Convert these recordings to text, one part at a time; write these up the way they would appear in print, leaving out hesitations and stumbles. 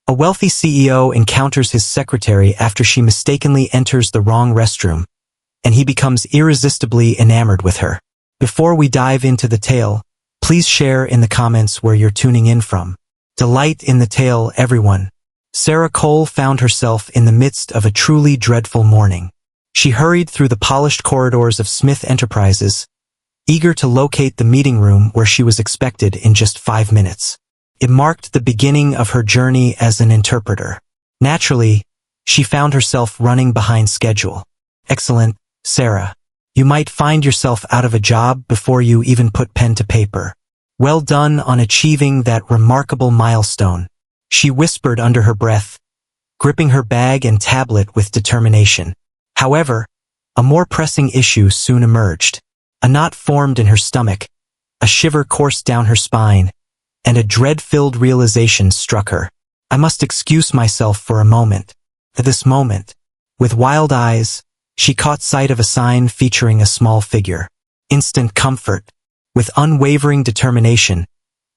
A wealthy CEO encounters his secretary after she mistakenly enters the wrong restroom, and he becomes irresistibly enamored with her. Before we dive into the tale, please share in the comments where you're tuning in from. Delight in the tale, everyone. Sarah Cole found herself in the midst of a truly dreadful morning. She hurried through the polished corridors of Smith Enterprises, eager to locate the meeting room where she was expected in just 5 minutes. It marked the beginning of her journey as an interpreter. Naturally, she found herself running behind schedule. Excellent, Sarah. You might find yourself out of a job before you even put pen to paper. Well done on achieving that remarkable milestone, she whispered under her breath, gripping her bag and tablet with determination. However, a more pressing issue soon emerged. A knot formed in her stomach, a shiver coursed down her spine, and a dread-filled realization struck her. I must excuse myself for a moment. At this moment, with wild eyes, she caught sight of a sign featuring a small figure. Instant comfort. With unwavering determination,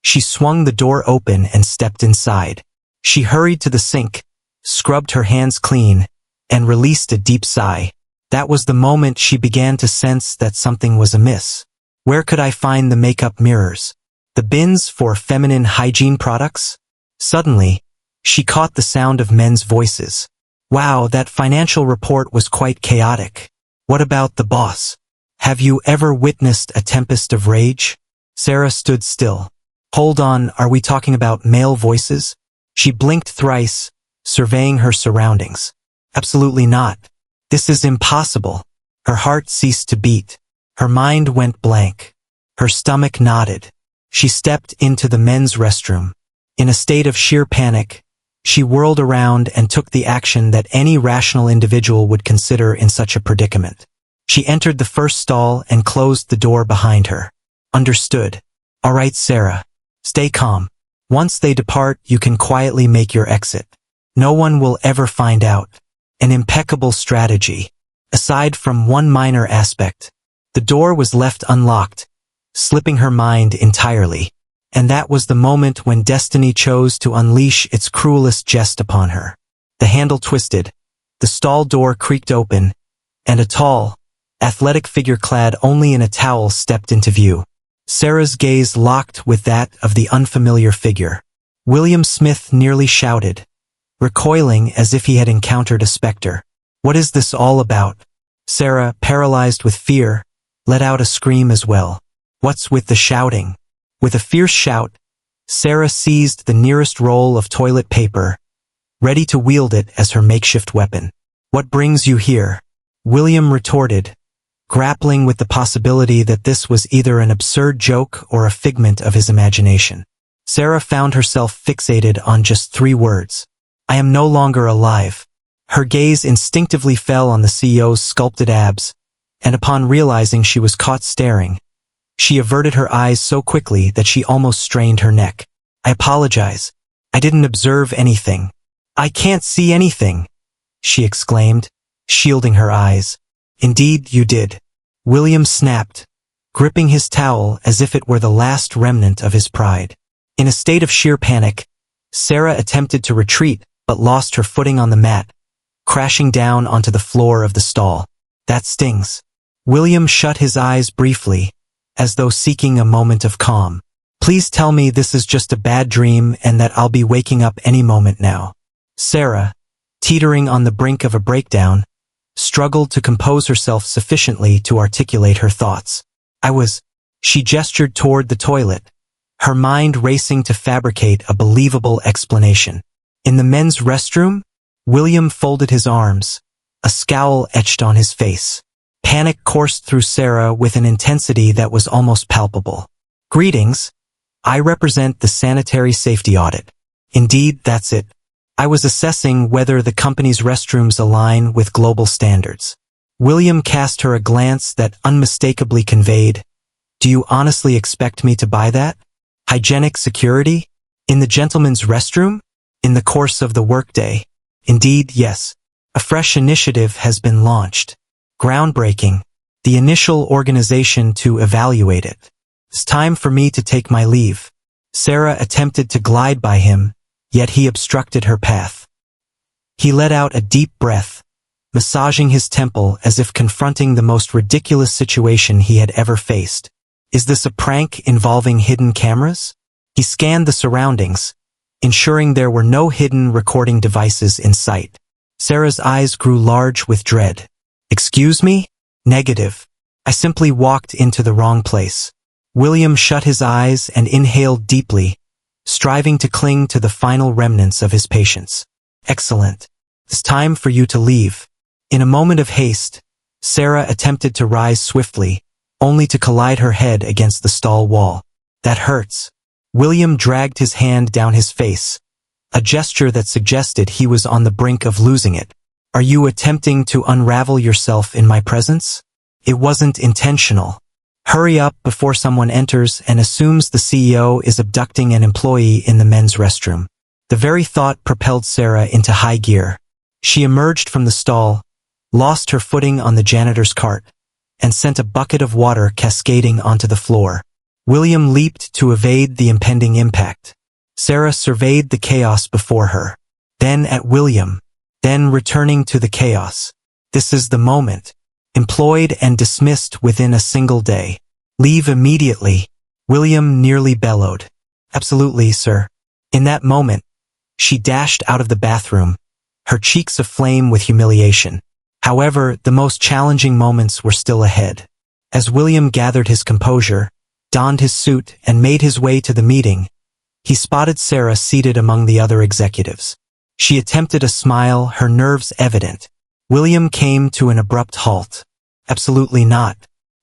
she swung the door open and stepped inside. She hurried to the sink, scrubbed her hands clean, and released a deep sigh. That was the moment she began to sense that something was amiss. Where could I find the makeup mirrors? The bins for feminine hygiene products? Suddenly, she caught the sound of men's voices. Wow, that financial report was quite chaotic. What about the boss? Have you ever witnessed a tempest of rage? Sarah stood still. Hold on, are we talking about male voices? She blinked thrice, surveying her surroundings. Absolutely not. This is impossible. Her heart ceased to beat. Her mind went blank. Her stomach knotted. She stepped into the men's restroom. In a state of sheer panic, she whirled around and took the action that any rational individual would consider in such a predicament. She entered the first stall and closed the door behind her. Understood. All right, Sarah. Stay calm. Once they depart, you can quietly make your exit. No one will ever find out. An impeccable strategy. Aside from one minor aspect, the door was left unlocked, slipping her mind entirely. And that was the moment when destiny chose to unleash its cruelest jest upon her. The handle twisted, the stall door creaked open, and a tall, athletic figure clad only in a towel stepped into view. Sarah's gaze locked with that of the unfamiliar figure. William Smith nearly shouted, recoiling as if he had encountered a specter. What is this all about? Sarah, paralyzed with fear, let out a scream as well. What's with the shouting? With a fierce shout, Sarah seized the nearest roll of toilet paper, ready to wield it as her makeshift weapon. What brings you here? William retorted, grappling with the possibility that this was either an absurd joke or a figment of his imagination. Sarah found herself fixated on just 3 words. I am no longer alive. Her gaze instinctively fell on the CEO's sculpted abs, and upon realizing she was caught staring, she averted her eyes so quickly that she almost strained her neck. I apologize. I didn't observe anything. I can't see anything, she exclaimed, shielding her eyes. Indeed, you did. William snapped, gripping his towel as if it were the last remnant of his pride. In a state of sheer panic, Sarah attempted to retreat but lost her footing on the mat, crashing down onto the floor of the stall. That stings. William shut his eyes briefly, as though seeking a moment of calm. Please tell me this is just a bad dream and that I'll be waking up any moment now. Sarah, teetering on the brink of a breakdown, struggled to compose herself sufficiently to articulate her thoughts. She gestured toward the toilet, her mind racing to fabricate a believable explanation. In the men's restroom, William folded his arms, a scowl etched on his face. Panic coursed through Sarah with an intensity that was almost palpable. Greetings. I represent the sanitary safety audit. Indeed, that's it. I was assessing whether the company's restrooms align with global standards. William cast her a glance that unmistakably conveyed, do you honestly expect me to buy that? Hygienic security? In the gentleman's restroom? In the course of the workday? Indeed, yes. A fresh initiative has been launched. Groundbreaking. The initial organization to evaluate it. It's time for me to take my leave. Sarah attempted to glide by him, yet he obstructed her path. He let out a deep breath, massaging his temple as if confronting the most ridiculous situation he had ever faced. Is this a prank involving hidden cameras? He scanned the surroundings, ensuring there were no hidden recording devices in sight. Sarah's eyes grew large with dread. Excuse me? Negative. I simply walked into the wrong place. William shut his eyes and inhaled deeply, striving to cling to the final remnants of his patience. Excellent. It's time for you to leave. In a moment of haste, Sarah attempted to rise swiftly, only to collide her head against the stall wall. That hurts. William dragged his hand down his face, a gesture that suggested he was on the brink of losing it. Are you attempting to unravel yourself in my presence? It wasn't intentional. Hurry up before someone enters and assumes the CEO is abducting an employee in the men's restroom. The very thought propelled Sarah into high gear. She emerged from the stall, lost her footing on the janitor's cart, and sent a bucket of water cascading onto the floor. William leaped to evade the impending impact. Sarah surveyed the chaos before her, then at William, then returning to the chaos. This is the moment. Employed and dismissed within a single day. Leave immediately. William nearly bellowed. Absolutely, sir. In that moment, she dashed out of the bathroom, her cheeks aflame with humiliation. However, the most challenging moments were still ahead. As William gathered his composure, donned his suit, and made his way to the meeting, he spotted Sarah seated among the other executives. She attempted a smile, her nerves evident. William came to an abrupt halt. Absolutely not.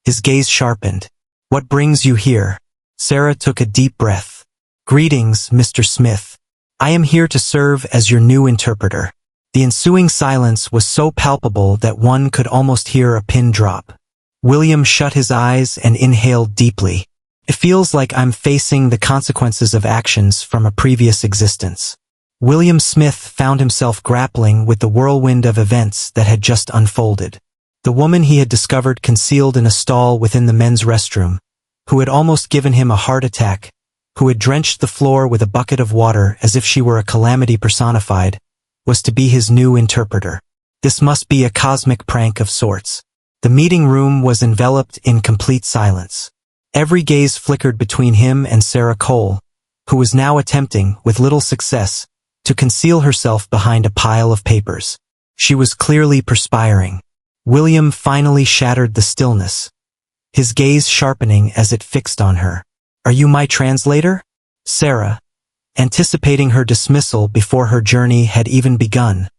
His gaze sharpened. What brings you here? Sarah took a deep breath. Greetings, Mr. Smith. I am here to serve as your new interpreter. The ensuing silence was so palpable that one could almost hear a pin drop. William shut his eyes and inhaled deeply. It feels like I'm facing the consequences of actions from a previous existence. William Smith found himself grappling with the whirlwind of events that had just unfolded. The woman he had discovered concealed in a stall within the men's restroom, who had almost given him a heart attack, who had drenched the floor with a bucket of water as if she were a calamity personified, was to be his new interpreter. This must be a cosmic prank of sorts. The meeting room was enveloped in complete silence. Every gaze flickered between him and Sarah Cole, who was now attempting, with little success, to conceal herself behind a pile of papers. She was clearly perspiring. William finally shattered the stillness, his gaze sharpening as it fixed on her. Are you my translator? Sarah, anticipating her dismissal before her journey had even begun,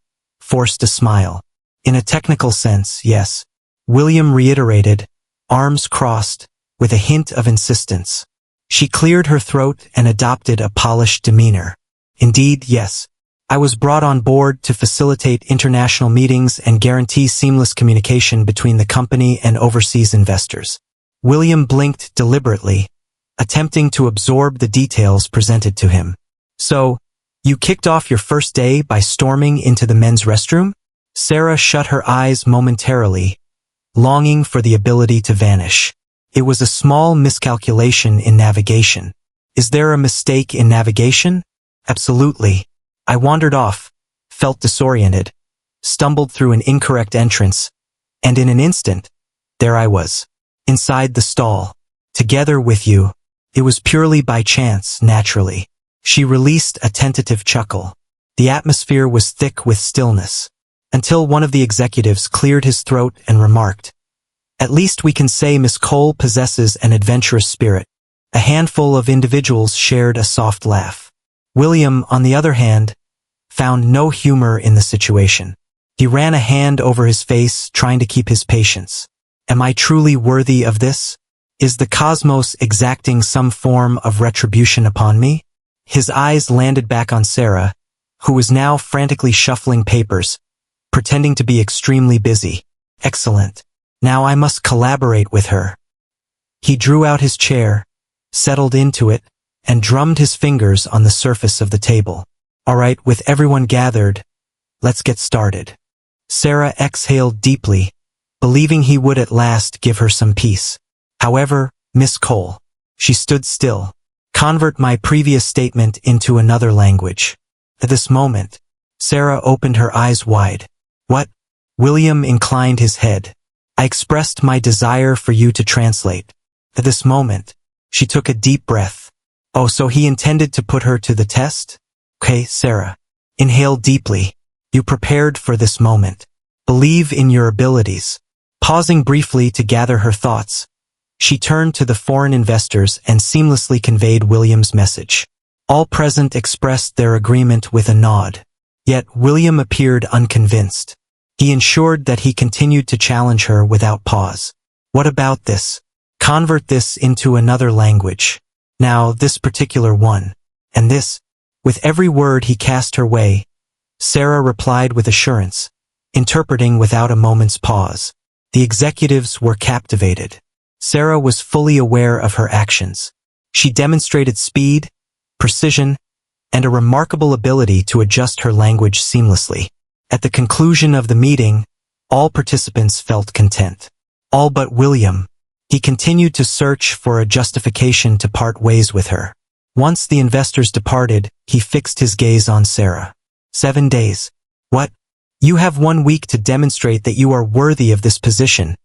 forced a smile. In a technical sense, yes. William reiterated, arms crossed, with a hint of insistence. She cleared her throat and adopted a polished demeanor. Indeed, yes. I was brought on board to facilitate international meetings and guarantee seamless communication between the company and overseas investors. William blinked deliberately, attempting to absorb the details presented to him. So, you kicked off your first day by storming into the men's restroom? Sarah shut her eyes momentarily, longing for the ability to vanish. It was a small miscalculation in navigation. Is there a mistake in navigation? Absolutely. I wandered off, felt disoriented, stumbled through an incorrect entrance, and in an instant, there I was, inside the stall, together with you. It was purely by chance, naturally. She released a tentative chuckle. The atmosphere was thick with stillness, until one of the executives cleared his throat and remarked, "At least we can say Miss Cole possesses an adventurous spirit." A handful of individuals shared a soft laugh. William, on the other hand, found no humor in the situation. He ran a hand over his face, trying to keep his patience. Am I truly worthy of this? Is the cosmos exacting some form of retribution upon me? His eyes landed back on Sarah, who was now frantically shuffling papers, pretending to be extremely busy. Excellent. Now I must collaborate with her. He drew out his chair, settled into it, and drummed his fingers on the surface of the table. All right, with everyone gathered, let's get started. Sarah exhaled deeply, believing he would at last give her some peace. However, Miss Cole, she stood still. Convert my previous statement into another language. At this moment, Sarah opened her eyes wide. What? William inclined his head. I expressed my desire for you to translate. At this moment, she took a deep breath. Oh, so he intended to put her to the test? Okay, Sarah. Inhale deeply. You prepared for this moment. Believe in your abilities. Pausing briefly to gather her thoughts, she turned to the foreign investors and seamlessly conveyed William's message. All present expressed their agreement with a nod. Yet William appeared unconvinced. He ensured that he continued to challenge her without pause. What about this? Convert this into another language. Now this particular one. And this. With every word he cast her way, Sarah replied with assurance, interpreting without a moment's pause. The executives were captivated. Sarah was fully aware of her actions. She demonstrated speed, precision, and a remarkable ability to adjust her language seamlessly. At the conclusion of the meeting, all participants felt content. All but William. He continued to search for a justification to part ways with her. Once the investors departed, he fixed his gaze on Sarah. 7 days. What? You have 1 week to demonstrate that you are worthy of this position,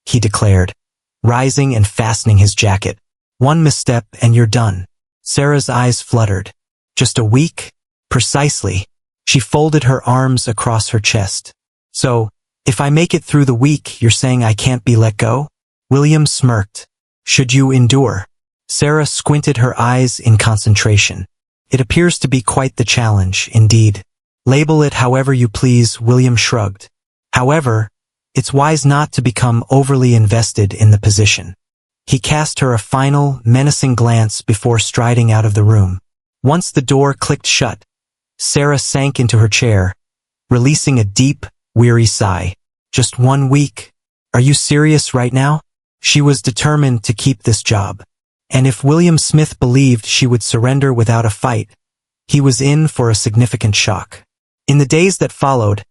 he declared, rising and fastening his jacket. 1 misstep and you're done. Sarah's eyes fluttered. Just a week? Precisely. She folded her arms across her chest. So, if I make it through the week, you're saying I can't be let go? William smirked. Should you endure? Sarah squinted her eyes in concentration. It appears to be quite the challenge, indeed. Label it however you please, William shrugged. However, it's wise not to become overly invested in the position. He cast her a final, menacing glance before striding out of the room. Once the door clicked shut, Sarah sank into her chair, releasing a deep, weary sigh. Just 1 week? Are you serious right now? She was determined to keep this job. And if William Smith believed she would surrender without a fight, he was in for a significant shock. In the days that followed,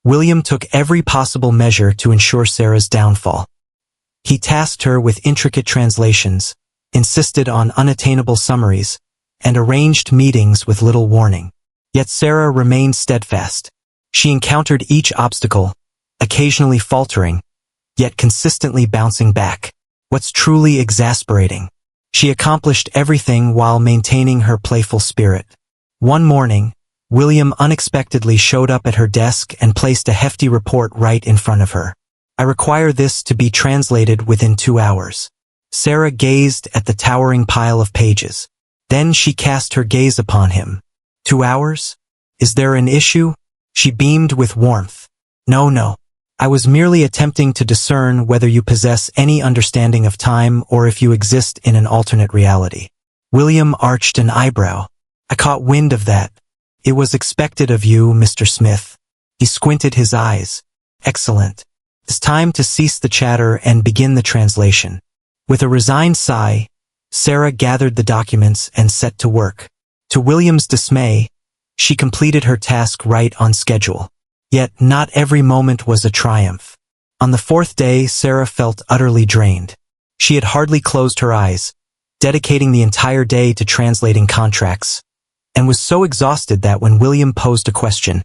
William took every possible measure to ensure Sarah's downfall. He tasked her with intricate translations, insisted on unattainable summaries, and arranged meetings with little warning. Yet Sarah remained steadfast. She encountered each obstacle, occasionally faltering, yet consistently bouncing back. What's truly exasperating? She accomplished everything while maintaining her playful spirit. One morning, William unexpectedly showed up at her desk and placed a hefty report right in front of her. I require this to be translated within 2 hours. Sarah gazed at the towering pile of pages. Then she cast her gaze upon him. 2 hours? Is there an issue? She beamed with warmth. No. I was merely attempting to discern whether you possess any understanding of time or if you exist in an alternate reality. William arched an eyebrow. I caught wind of that. It was expected of you, Mr. Smith. He squinted his eyes. Excellent. It's time to cease the chatter and begin the translation. With a resigned sigh, Sarah gathered the documents and set to work. To William's dismay, she completed her task right on schedule. Yet not every moment was a triumph. On the 4th day, Sarah felt utterly drained. She had hardly closed her eyes, dedicating the entire day to translating contracts, and was so exhausted that when William posed a question,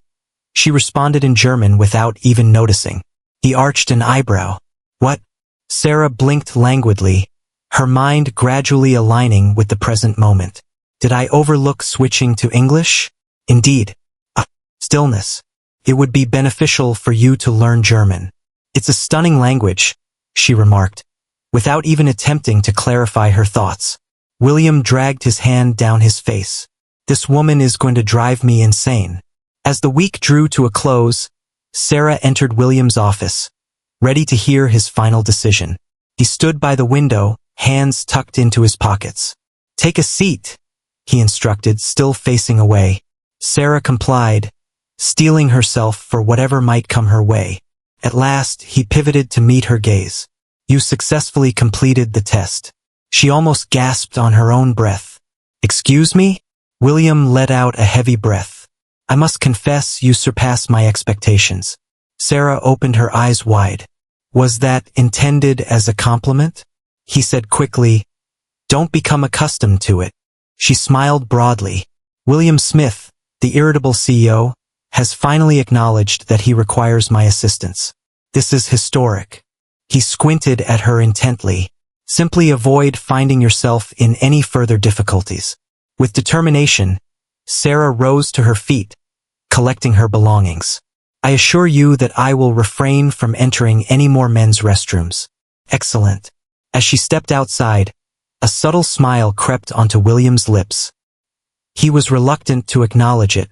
she responded in German without even noticing. He arched an eyebrow. What? Sarah blinked languidly, her mind gradually aligning with the present moment. Did I overlook switching to English? Indeed. Stillness. It would be beneficial for you to learn German. It's a stunning language, she remarked, without even attempting to clarify her thoughts. William dragged his hand down his face. This woman is going to drive me insane. As the week drew to a close, Sarah entered William's office, ready to hear his final decision. He stood by the window, hands tucked into his pockets. Take a seat, he instructed, still facing away. Sarah complied, steeling herself for whatever might come her way. At last, he pivoted to meet her gaze. You successfully completed the test. She almost gasped on her own breath. Excuse me? William let out a heavy breath. I must confess you surpass my expectations. Sarah opened her eyes wide. Was that intended as a compliment? He said quickly, don't become accustomed to it. She smiled broadly. William Smith, the irritable CEO, has finally acknowledged that he requires my assistance. This is historic. He squinted at her intently. Simply avoid finding yourself in any further difficulties. With determination, Sarah rose to her feet, collecting her belongings. I assure you that I will refrain from entering any more men's restrooms. Excellent. As she stepped outside, a subtle smile crept onto William's lips. He was reluctant to acknowledge it,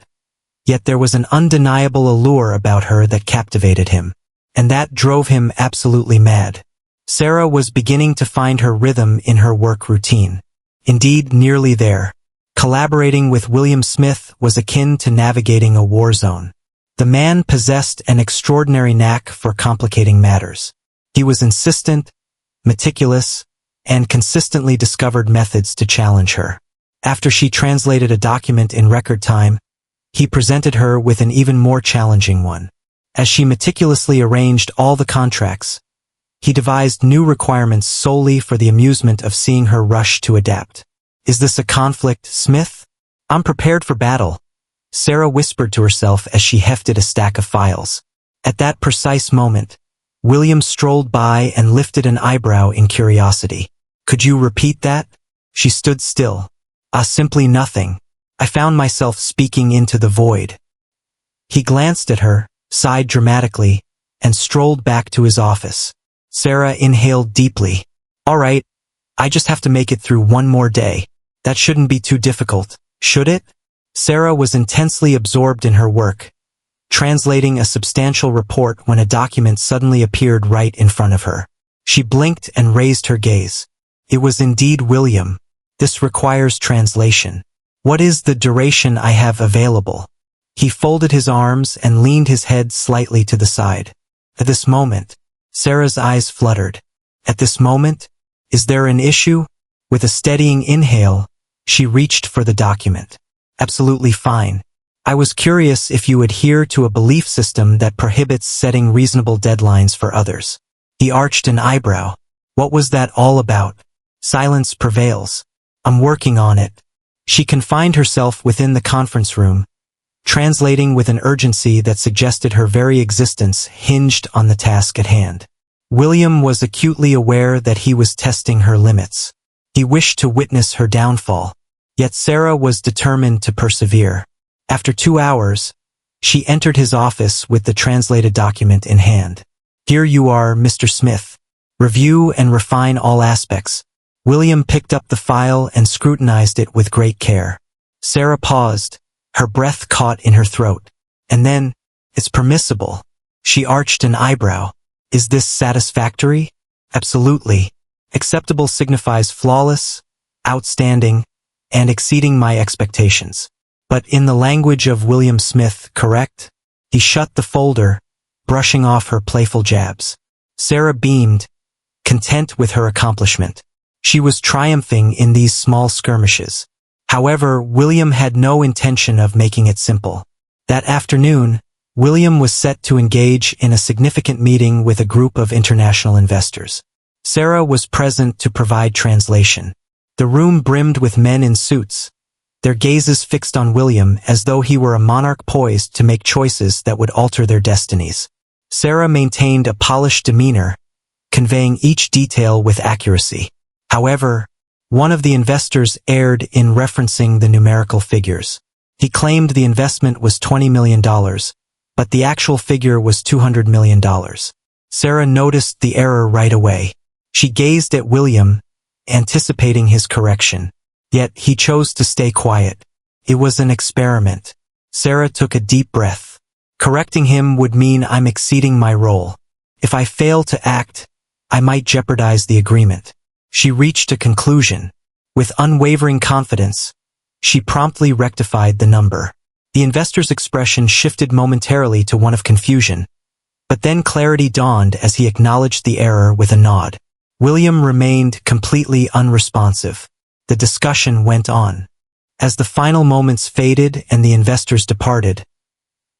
yet there was an undeniable allure about her that captivated him, and that drove him absolutely mad. Sarah was beginning to find her rhythm in her work routine. Indeed, nearly there. Collaborating with William Smith was akin to navigating a war zone. The man possessed an extraordinary knack for complicating matters. He was insistent, meticulous, and consistently discovered methods to challenge her. After she translated a document in record time, he presented her with an even more challenging one. As she meticulously arranged all the contracts, he devised new requirements solely for the amusement of seeing her rush to adapt. Is this a conflict, Smith? I'm prepared for battle, Sarah whispered to herself as she hefted a stack of files. At that precise moment, William strolled by and lifted an eyebrow in curiosity. Could you repeat that? She stood still. Simply nothing. I found myself speaking into the void. He glanced at her, sighed dramatically, and strolled back to his office. Sarah inhaled deeply. All right, I just have to make it through one more day. That shouldn't be too difficult, should it? Sarah was intensely absorbed in her work, translating a substantial report when a document suddenly appeared right in front of her. She blinked and raised her gaze. It was indeed William. This requires translation. What is the duration I have available? He folded his arms and leaned his head slightly to the side. At this moment, Sarah's eyes fluttered. At this moment? Is there an issue? With a steadying inhale, she reached for the document. Absolutely fine. I was curious if you adhere to a belief system that prohibits setting reasonable deadlines for others. He arched an eyebrow. What was that all about? Silence prevails. I'm working on it. She confined herself within the conference room, translating with an urgency that suggested her very existence hinged on the task at hand. William was acutely aware that he was testing her limits. He wished to witness her downfall, yet Sarah was determined to persevere. After 2 hours, she entered his office with the translated document in hand. Here you are, Mr. Smith. Review and refine all aspects. William picked up the file and scrutinized it with great care. Sarah paused, her breath caught in her throat. And then, it's permissible. She arched an eyebrow. Is this satisfactory? Absolutely. Acceptable signifies flawless, outstanding, and exceeding my expectations. But in the language of William Smith, correct? He shut the folder, brushing off her playful jabs. Sarah beamed, content with her accomplishment. She was triumphing in these small skirmishes. However, William had no intention of making it simple. That afternoon, William was set to engage in a significant meeting with a group of international investors. Sarah was present to provide translation. The room brimmed with men in suits, their gazes fixed on William as though he were a monarch poised to make choices that would alter their destinies. Sarah maintained a polished demeanor, conveying each detail with accuracy. However, one of the investors erred in referencing the numerical figures. He claimed the investment was $20 million, but the actual figure was $200 million. Sarah noticed the error right away. She gazed at William, anticipating his correction. Yet he chose to stay quiet. It was an experiment. Sarah took a deep breath. Correcting him would mean I'm exceeding my role. If I fail to act, I might jeopardize the agreement. She reached a conclusion. With unwavering confidence, she promptly rectified the number. The investor's expression shifted momentarily to one of confusion, but then clarity dawned as he acknowledged the error with a nod. William remained completely unresponsive. The discussion went on. As the final moments faded and the investors departed,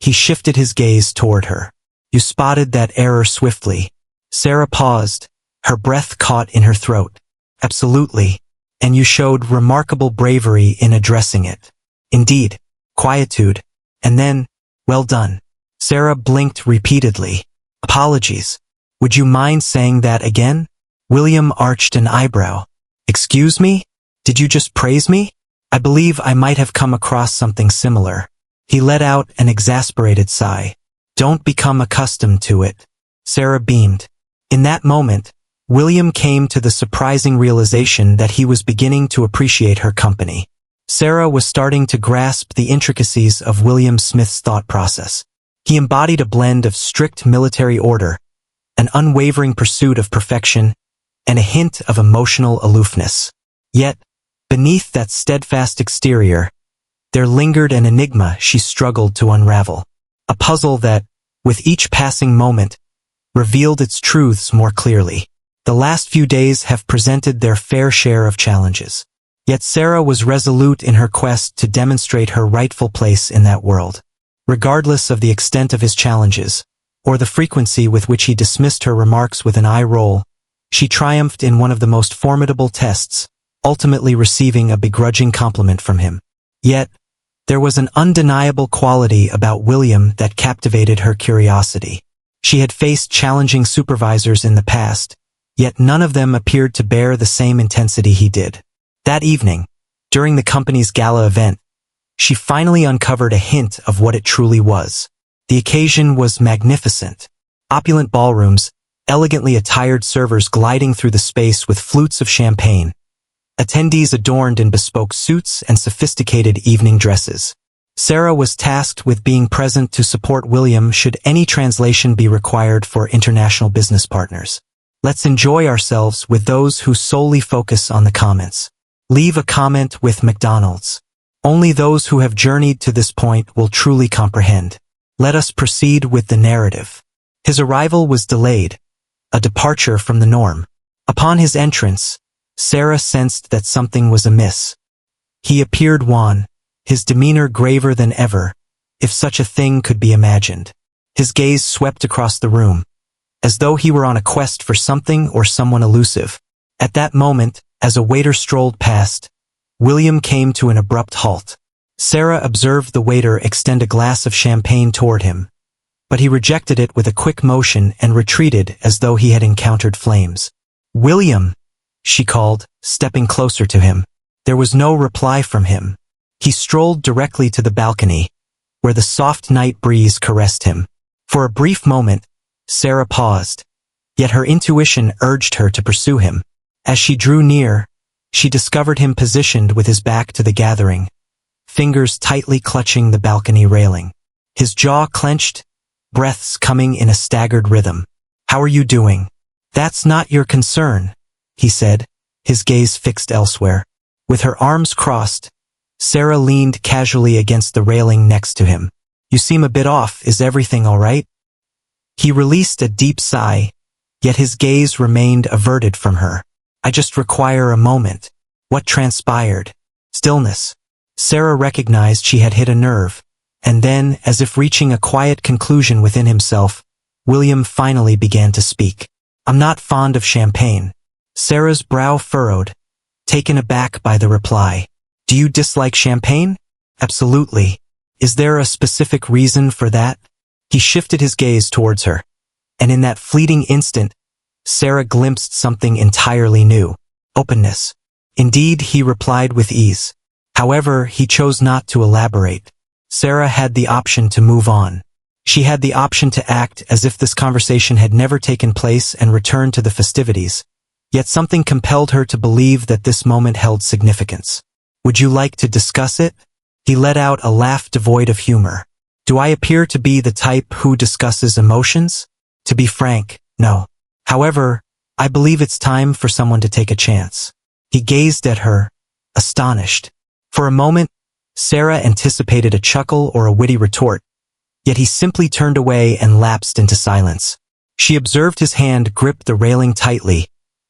he shifted his gaze toward her. You spotted that error swiftly. Sarah paused, her breath caught in her throat. Absolutely. And you showed remarkable bravery in addressing it. Indeed. quietude, and then, well done. Sarah blinked repeatedly. Apologies. Would you mind saying that again? William arched an eyebrow. Excuse me? Did you just praise me? I believe I might have come across something similar. He let out an exasperated sigh. Don't become accustomed to it. Sarah beamed. In that moment, William came to the surprising realization that he was beginning to appreciate her company. Sarah was starting to grasp the intricacies of William Smith's thought process. He embodied a blend of strict military order, an unwavering pursuit of perfection, and a hint of emotional aloofness. Yet, beneath that steadfast exterior, there lingered an enigma she struggled to unravel. A puzzle that, with each passing moment, revealed its truths more clearly. The last few days have presented their fair share of challenges. Yet Sarah was resolute in her quest to demonstrate her rightful place in that world. Regardless of the extent of his challenges, or the frequency with which he dismissed her remarks with an eye roll, she triumphed in one of the most formidable tests, ultimately receiving a begrudging compliment from him. Yet, there was an undeniable quality about William that captivated her curiosity. She had faced challenging supervisors in the past, yet none of them appeared to bear the same intensity he did. That evening, during the company's gala event, she finally uncovered a hint of what it truly was. The occasion was magnificent. Opulent ballrooms, elegantly attired servers gliding through the space with flutes of champagne, attendees adorned in bespoke suits and sophisticated evening dresses. Sarah was tasked with being present to support William should any translation be required for international business partners. Let's enjoy ourselves with those who solely focus on the comments. Leave a comment with McDonald's. Only those who have journeyed to this point will truly comprehend. Let us proceed with the narrative. His arrival was delayed, a departure from the norm. Upon his entrance, Sarah sensed that something was amiss. He appeared wan, his demeanor graver than ever, if such a thing could be imagined. His gaze swept across the room, as though he were on a quest for something or someone elusive. At that moment, as a waiter strolled past, William came to an abrupt halt. Sarah observed the waiter extend a glass of champagne toward him, but he rejected it with a quick motion and retreated as though he had encountered flames. "William!" she called, stepping closer to him. There was no reply from him. He strolled directly to the balcony, where the soft night breeze caressed him. For a brief moment, Sarah paused, yet her intuition urged her to pursue him. As she drew near, she discovered him positioned with his back to the gathering, fingers tightly clutching the balcony railing. His jaw clenched, breaths coming in a staggered rhythm. "How are you doing?" "That's not your concern," he said, his gaze fixed elsewhere. With her arms crossed, Sarah leaned casually against the railing next to him. "You seem a bit off. Is everything all right?" He released a deep sigh, yet his gaze remained averted from her. "I just require a moment." What transpired? Stillness. Sarah recognized she had hit a nerve, and then, as if reaching a quiet conclusion within himself, William finally began to speak. "I'm not fond of champagne." Sarah's brow furrowed, taken aback by the reply. "Do you dislike champagne?" "Absolutely. Is there a specific reason for that?" He shifted his gaze towards her, and in that fleeting instant, Sarah glimpsed something entirely new. Openness. "Indeed," he replied with ease. However, he chose not to elaborate. Sarah had the option to move on. She had the option to act as if this conversation had never taken place and return to the festivities. Yet something compelled her to believe that this moment held significance. "Would you like to discuss it?" He let out a laugh devoid of humor. "Do I appear to be the type who discusses emotions?" "To be frank, no. However, I believe it's time for someone to take a chance." He gazed at her, astonished. For a moment, Sarah anticipated a chuckle or a witty retort, yet he simply turned away and lapsed into silence. She observed his hand grip the railing tightly,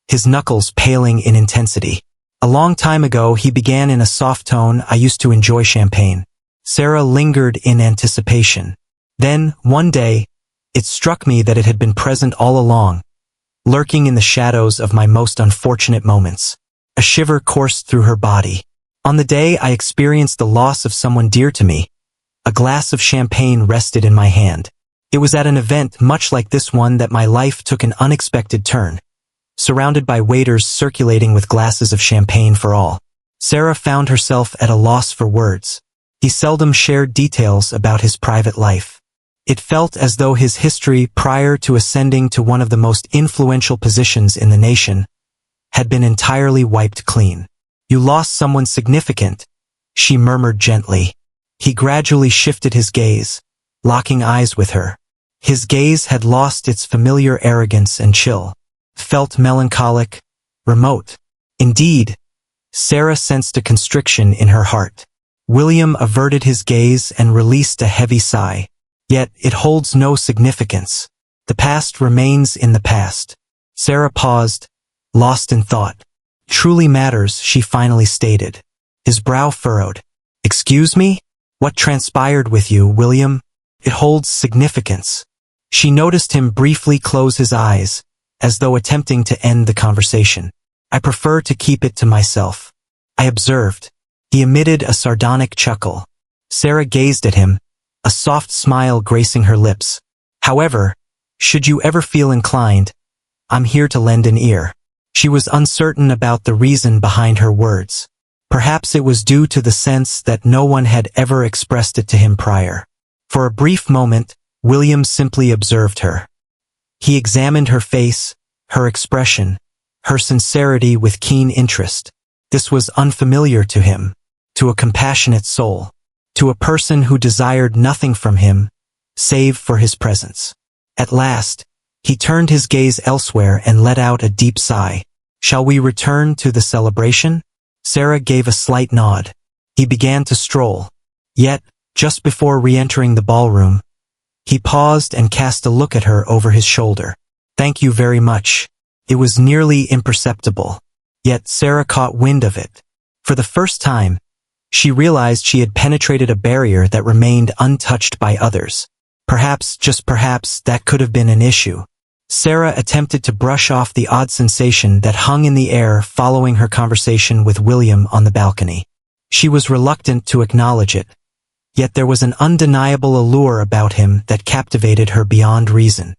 his knuckles paling in intensity. "A long time ago," he began in a soft tone, "I used to enjoy champagne." Sarah lingered in anticipation. Then, one day, it struck me that it had been present all along, lurking in the shadows of my most unfortunate moments. A shiver coursed through her body. "On the day I experienced the loss of someone dear to me, A glass of champagne rested in my hand. It was at an event much like this one that my life took an unexpected turn. Surrounded by waiters circulating with glasses of champagne for all, Sarah found herself at a loss for words. He seldom shared details about his private life. It felt as though his history prior to ascending to one of the most influential positions in the nation had been entirely wiped clean. "You lost someone significant," she murmured gently. He gradually shifted his gaze, locking eyes with her. His gaze had lost its familiar arrogance and chill. Felt melancholic, remote. Indeed, Sarah sensed a constriction in her heart. William averted his gaze and released a heavy sigh. Yet it holds no significance. The past remains in the past. Sarah paused, lost in thought. "Truly matters," she finally stated. His brow furrowed. "Excuse me? What transpired with you, William?" "It holds significance." She noticed him briefly close his eyes, as though attempting to end the conversation. "I prefer to keep it to myself," I observed. He emitted a sardonic chuckle. Sarah gazed at him, a soft smile gracing her lips. "However, should you ever feel inclined, I'm here to lend an ear." She was uncertain about the reason behind her words. Perhaps it was due to the sense that no one had ever expressed it to him prior. For a brief moment, William simply observed her. He examined her face, her expression, her sincerity with keen interest. This was unfamiliar to him, to a compassionate soul, to a person who desired nothing from him, save for his presence. At last, he turned his gaze elsewhere and let out a deep sigh. "Shall we return to the celebration?" Sarah gave a slight nod. He began to stroll. Yet, just before re-entering the ballroom, he paused and cast a look at her over his shoulder. "Thank you very much." It was nearly imperceptible. Yet Sarah caught wind of it. For the first time, she realized she had penetrated a barrier that remained untouched by others. Perhaps, just perhaps, that could have been an issue. Sarah attempted to brush off the odd sensation that hung in the air following her conversation with William on the balcony. She was reluctant to acknowledge it. Yet there was an undeniable allure about him that captivated her beyond reason.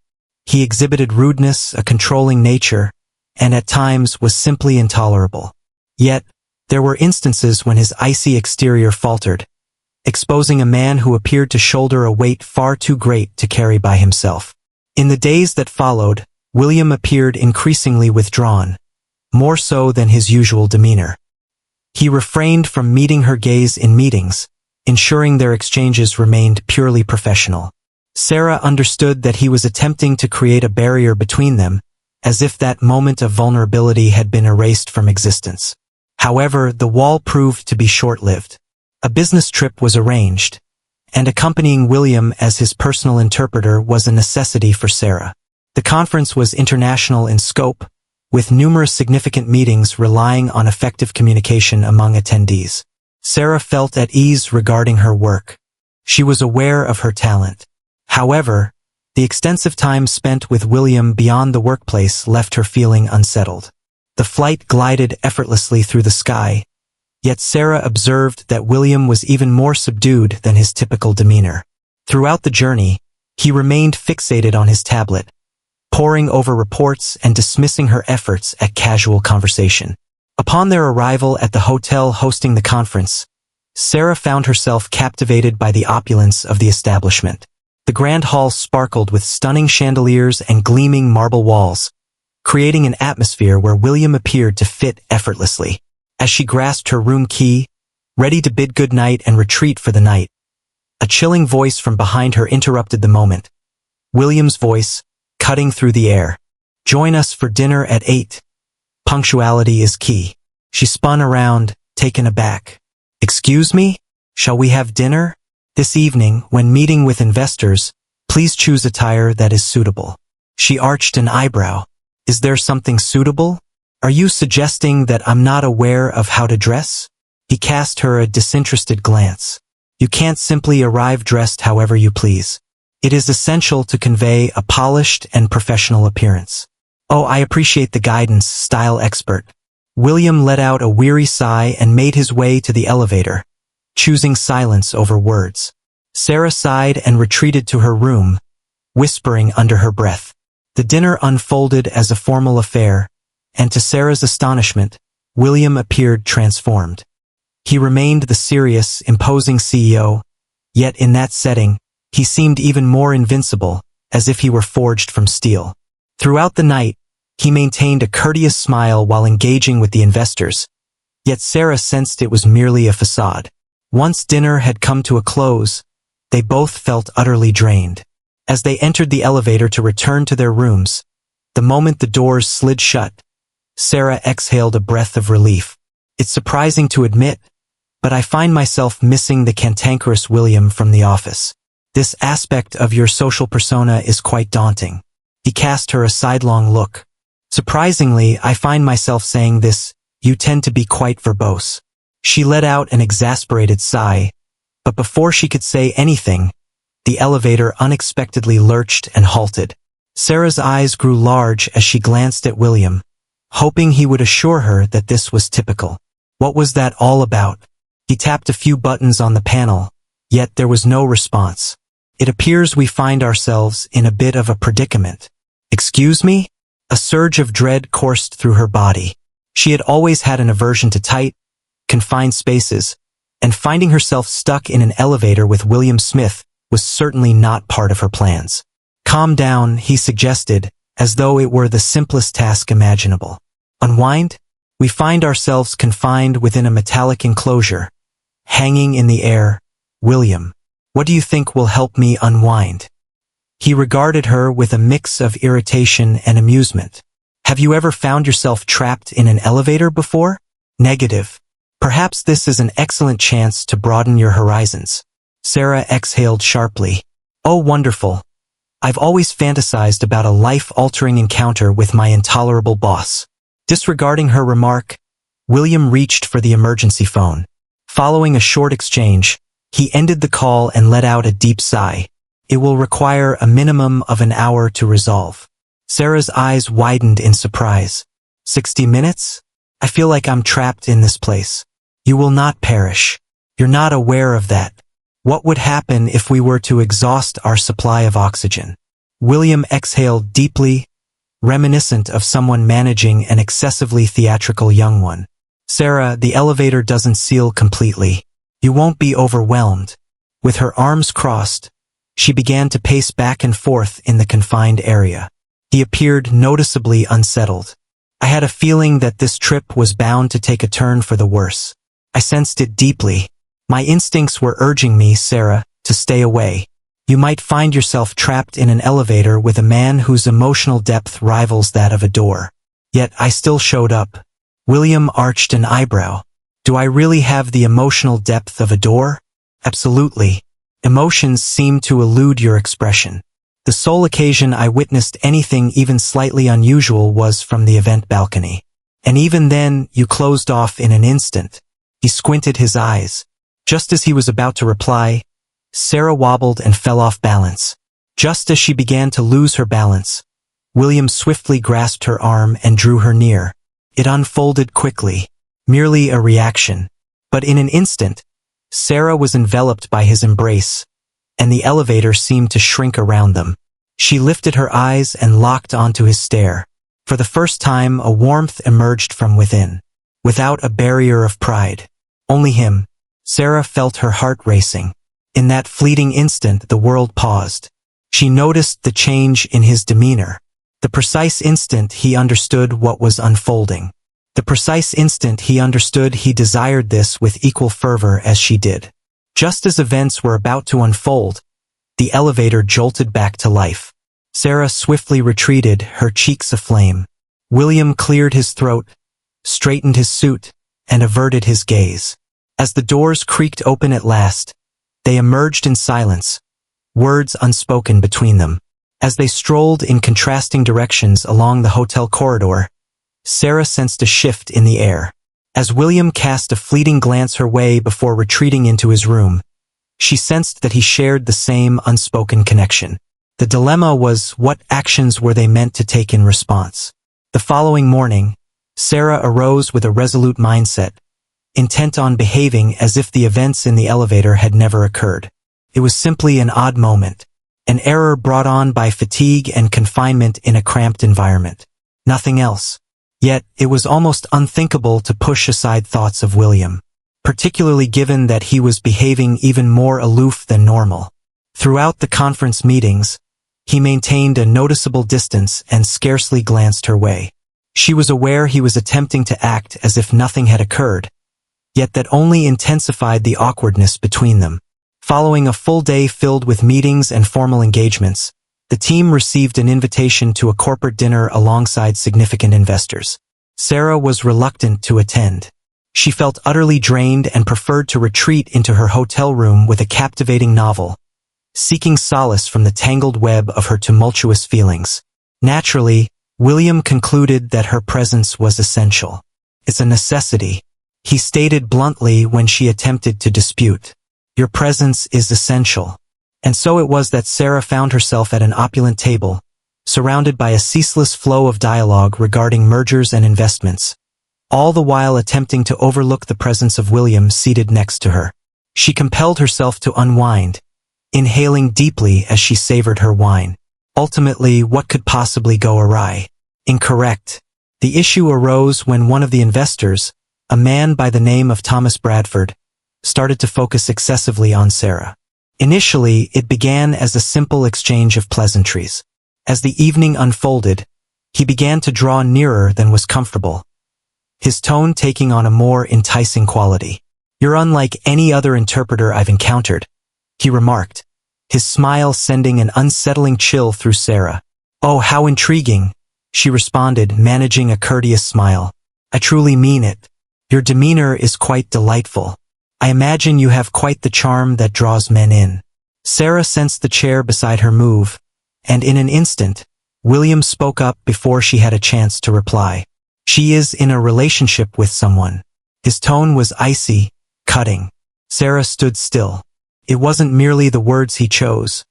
He exhibited rudeness, a controlling nature, and at times was simply intolerable. Yet, there were instances when his icy exterior faltered, exposing a man who appeared to shoulder a weight far too great to carry by himself. In the days that followed, William appeared increasingly withdrawn, more so than his usual demeanor. He refrained from meeting her gaze in meetings, ensuring their exchanges remained purely professional. Sarah understood that he was attempting to create a barrier between them, as if that moment of vulnerability had been erased from existence. However, the wall proved to be short-lived. A business trip was arranged, and accompanying William as his personal interpreter was a necessity for Sarah. The conference was international in scope, with numerous significant meetings relying on effective communication among attendees. Sarah felt at ease regarding her work. She was aware of her talent. However, the extensive time spent with William beyond the workplace left her feeling unsettled. The flight glided effortlessly through the sky, yet Sarah observed that William was even more subdued than his typical demeanor. Throughout the journey, he remained fixated on his tablet, poring over reports and dismissing her efforts at casual conversation. Upon their arrival at the hotel hosting the conference, Sarah found herself captivated by the opulence of the establishment. The grand hall sparkled with stunning chandeliers and gleaming marble walls, creating an atmosphere where William appeared to fit effortlessly. As she grasped her room key, ready to bid good night and retreat for the night, a chilling voice from behind her interrupted the moment. William's voice, cutting through the air. "Join us for dinner at 8. Punctuality is key." She spun around, taken aback. "Excuse me? Shall we have dinner? This evening, when meeting with investors, please choose attire that is suitable." She arched an eyebrow. "Is there something suitable? Are you suggesting that I'm not aware of how to dress?" He cast her a disinterested glance. "You can't simply arrive dressed however you please. It is essential to convey a polished and professional appearance." "Oh, I appreciate the guidance, style expert." William let out a weary sigh and made his way to the elevator, choosing silence over words. Sarah sighed and retreated to her room, whispering under her breath. The dinner unfolded as a formal affair, and to Sarah's astonishment, William appeared transformed. He remained the serious, imposing CEO, yet in that setting, he seemed even more invincible, as if he were forged from steel. Throughout the night, he maintained a courteous smile while engaging with the investors, yet Sarah sensed it was merely a facade. Once dinner had come to a close, they both felt utterly drained. As they entered the elevator to return to their rooms, the moment the doors slid shut, Sarah exhaled a breath of relief. It's surprising to admit, but I find myself missing the cantankerous William from the office. This aspect of your social persona is quite daunting. He cast her a sidelong look. Surprisingly, I find myself saying this, you tend to be quite verbose. She let out an exasperated sigh, but before she could say anything, the elevator unexpectedly lurched and halted. Sarah's eyes grew large as she glanced at William, hoping he would assure her that this was typical. What was that all about? He tapped a few buttons on the panel, yet there was no response. It appears we find ourselves in a bit of a predicament. Excuse me? A surge of dread coursed through her body. She had always had an aversion to tight, confined spaces, and finding herself stuck in an elevator with William Smith was certainly not part of her plans. Calm down, he suggested, as though it were the simplest task imaginable. Unwind? We find ourselves confined within a metallic enclosure, hanging in the air. William, what do you think will help me unwind? He regarded her with a mix of irritation and amusement. Have you ever found yourself trapped in an elevator before? Negative. Perhaps this is an excellent chance to broaden your horizons. Sarah exhaled sharply. Oh, wonderful. I've always fantasized about a life-altering encounter with my intolerable boss. Disregarding her remark, William reached for the emergency phone. Following a short exchange, he ended the call and let out a deep sigh. It will require a minimum of an hour to resolve. Sarah's eyes widened in surprise. 60 minutes? I feel like I'm trapped in this place. You will not perish. You're not aware of that. What would happen if we were to exhaust our supply of oxygen? William exhaled deeply, reminiscent of someone managing an excessively theatrical young one. Sarah, the elevator doesn't seal completely. You won't be overwhelmed. With her arms crossed, she began to pace back and forth in the confined area. He appeared noticeably unsettled. I had a feeling that this trip was bound to take a turn for the worse. I sensed it deeply. My instincts were urging me, Sarah, to stay away. You might find yourself trapped in an elevator with a man whose emotional depth rivals that of a door. Yet I still showed up. William arched an eyebrow. Do I really have the emotional depth of a door? Absolutely. Emotions seem to elude your expression. The sole occasion I witnessed anything even slightly unusual was from the event balcony. And even then, you closed off in an instant. He squinted his eyes. Just as he was about to reply, Sarah wobbled and fell off balance. Just as she began to lose her balance, William swiftly grasped her arm and drew her near. It unfolded quickly, merely a reaction. But in an instant, Sarah was enveloped by his embrace, and the elevator seemed to shrink around them. She lifted her eyes and locked onto his stare. For the first time, a warmth emerged from within. Without a barrier of pride. Only him. Sarah felt her heart racing. In that fleeting instant, the world paused. She noticed the change in his demeanor. The precise instant he understood what was unfolding. The precise instant he understood he desired this with equal fervor as she did. Just as events were about to unfold, the elevator jolted back to life. Sarah swiftly retreated, her cheeks aflame. William cleared his throat, straightened his suit, and averted his gaze. As the doors creaked open at last, they emerged in silence, words unspoken between them. As they strolled in contrasting directions along the hotel corridor, Sarah sensed a shift in the air. As William cast a fleeting glance her way before retreating into his room, she sensed that he shared the same unspoken connection. The dilemma was, what actions were they meant to take in response? The following morning, Sarah arose with a resolute mindset, intent on behaving as if the events in the elevator had never occurred. It was simply an odd moment. An error brought on by fatigue and confinement in a cramped environment. Nothing else. Yet, it was almost unthinkable to push aside thoughts of William, particularly given that he was behaving even more aloof than normal. Throughout the conference meetings, he maintained a noticeable distance and scarcely glanced her way. She was aware he was attempting to act as if nothing had occurred, yet that only intensified the awkwardness between them. Following a full day filled with meetings and formal engagements, the team received an invitation to a corporate dinner alongside significant investors. Sarah was reluctant to attend. She felt utterly drained and preferred to retreat into her hotel room with a captivating novel, seeking solace from the tangled web of her tumultuous feelings. Naturally, William concluded that her presence was essential. "It's a necessity," he stated bluntly when she attempted to dispute. "Your presence is essential." And so it was that Sarah found herself at an opulent table, surrounded by a ceaseless flow of dialogue regarding mergers and investments, all the while attempting to overlook the presence of William seated next to her. She compelled herself to unwind, inhaling deeply as she savored her wine. Ultimately, what could possibly go awry? Incorrect. The issue arose when one of the investors, a man by the name of Thomas Bradford, started to focus excessively on Sarah. Initially, it began as a simple exchange of pleasantries. As the evening unfolded, he began to draw nearer than was comfortable, his tone taking on a more enticing quality. "You're unlike any other interpreter I've encountered," he remarked, his smile sending an unsettling chill through Sarah. "Oh, how intriguing," she responded, managing a courteous smile. "I truly mean it. Your demeanor is quite delightful. I imagine you have quite the charm that draws men in." Sarah sensed the chair beside her move, and in an instant, William spoke up before she had a chance to reply. "She is in a relationship with someone." His tone was icy, cutting. Sarah stood still. It wasn't merely the words he chose,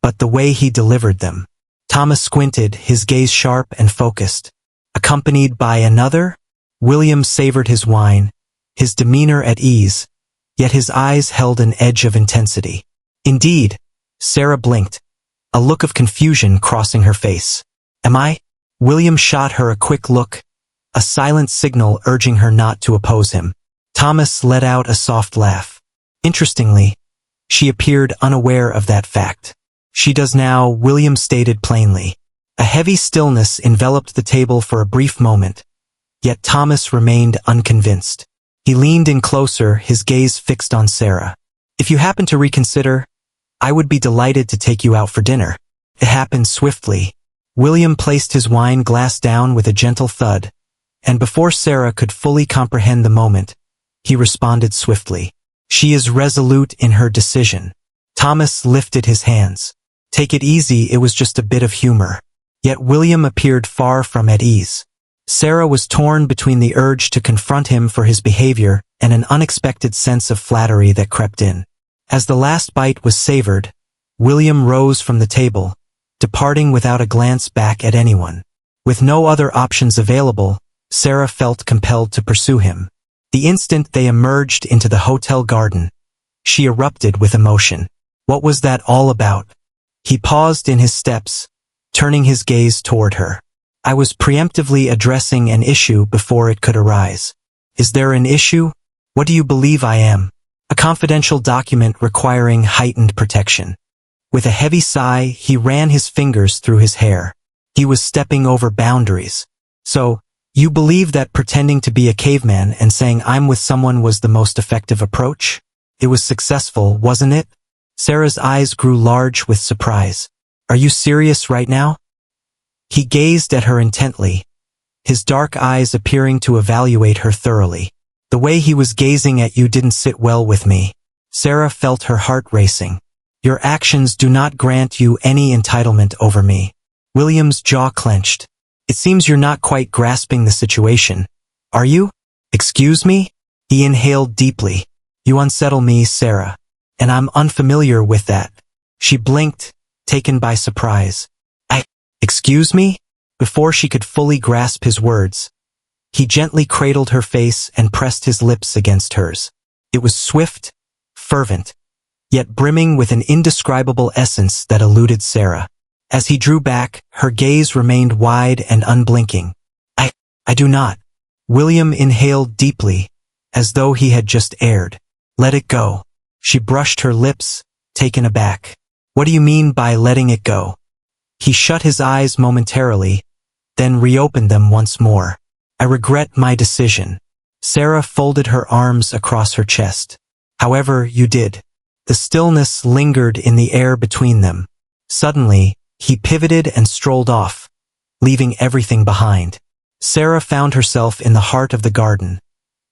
but the way he delivered them. Thomas squinted, his gaze sharp and focused. "Accompanied by another?" William savored his wine, his demeanor at ease, yet his eyes held an edge of intensity. "Indeed," Sarah blinked, a look of confusion crossing her face. "Am I?" William shot her a quick look, a silent signal urging her not to oppose him. Thomas let out a soft laugh. Interestingly, she appeared unaware of that fact. "She does now," William stated plainly. A heavy stillness enveloped the table for a brief moment, yet Thomas remained unconvinced. He leaned in closer, his gaze fixed on Sarah. "If you happen to reconsider, I would be delighted to take you out for dinner." It happened swiftly. William placed his wine glass down with a gentle thud, and before Sarah could fully comprehend the moment, he responded swiftly. "She is resolute in her decision." Thomas lifted his hands. "Take it easy, it was just a bit of humor." Yet William appeared far from at ease. Sarah was torn between the urge to confront him for his behavior and an unexpected sense of flattery that crept in. As the last bite was savored, William rose from the table, departing without a glance back at anyone. With no other options available, Sarah felt compelled to pursue him. The instant they emerged into the hotel garden, she erupted with emotion. What was that all about? He paused in his steps, turning his gaze toward her. "I was preemptively addressing an issue before it could arise." "Is there an issue? What do you believe I am?" "A confidential document requiring heightened protection." With a heavy sigh, he ran his fingers through his hair. He was stepping over boundaries. "So, you believe that pretending to be a caveman and saying I'm with someone was the most effective approach? It was successful, wasn't it?" Sarah's eyes grew large with surprise. "Are you serious right now?" He gazed at her intently, his dark eyes appearing to evaluate her thoroughly. "The way he was gazing at you didn't sit well with me." Sarah felt her heart racing. "Your actions do not grant you any entitlement over me." William's jaw clenched. "It seems you're not quite grasping the situation. Are you?" "Excuse me?" He inhaled deeply. "You unsettle me, Sarah, and I'm unfamiliar with that." She blinked, taken by surprise. "Excuse me?" Before she could fully grasp his words, he gently cradled her face and pressed his lips against hers. It was swift, fervent, yet brimming with an indescribable essence that eluded Sarah. As he drew back, her gaze remained wide and unblinking. I do not. William inhaled deeply, as though he had just erred. Let it go. She brushed her lips, taken aback. What do you mean by letting it go? He shut his eyes momentarily, then reopened them once more. I regret my decision. Sarah folded her arms across her chest. However, you did. The stillness lingered in the air between them. Suddenly, he pivoted and strolled off, leaving everything behind. Sarah found herself in the heart of the garden,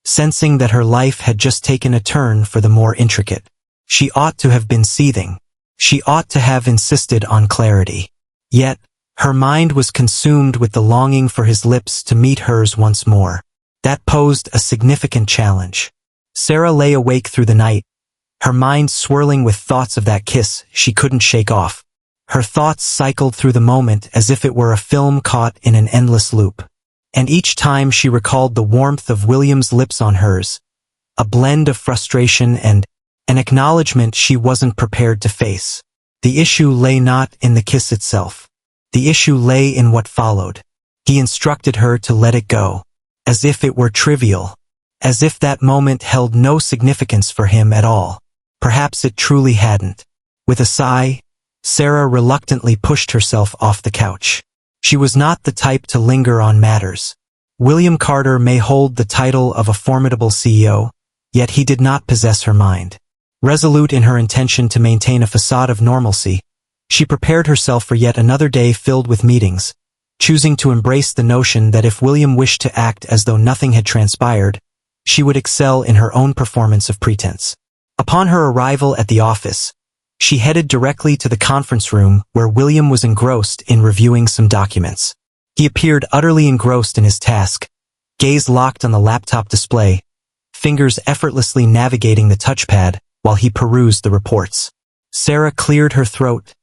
sensing that her life had just taken a turn for the more intricate. She ought to have been seething. She ought to have insisted on clarity. Yet, her mind was consumed with the longing for his lips to meet hers once more. That posed a significant challenge. Sarah lay awake through the night, her mind swirling with thoughts of that kiss she couldn't shake off. Her thoughts cycled through the moment as if it were a film caught in an endless loop. And each time she recalled the warmth of William's lips on hers, a blend of frustration and an acknowledgement she wasn't prepared to face. The issue lay not in the kiss itself. The issue lay in what followed. He instructed her to let it go, as if it were trivial, as if that moment held no significance for him at all. Perhaps it truly hadn't. With a sigh, Sarah reluctantly pushed herself off the couch. She was not the type to linger on matters. William Carter may hold the title of a formidable CEO, yet he did not possess her mind. Resolute in her intention to maintain a facade of normalcy, she prepared herself for yet another day filled with meetings, choosing to embrace the notion that if William wished to act as though nothing had transpired, she would excel in her own performance of pretense. Upon her arrival at the office, she headed directly to the conference room where William was engrossed in reviewing some documents. He appeared utterly engrossed in his task, gaze locked on the laptop display, fingers effortlessly navigating the touchpad while he perused the reports. Sarah cleared her throat,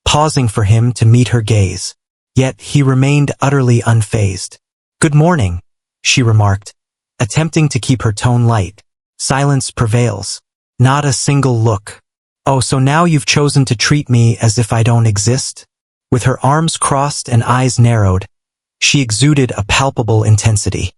pausing for him to meet her gaze. Yet he remained utterly unfazed. "Good morning," she remarked, attempting to keep her tone light. Silence prevails. Not a single look. "Oh, so now you've chosen to treat me as if I don't exist?" With her arms crossed and eyes narrowed, she exuded a palpable intensity.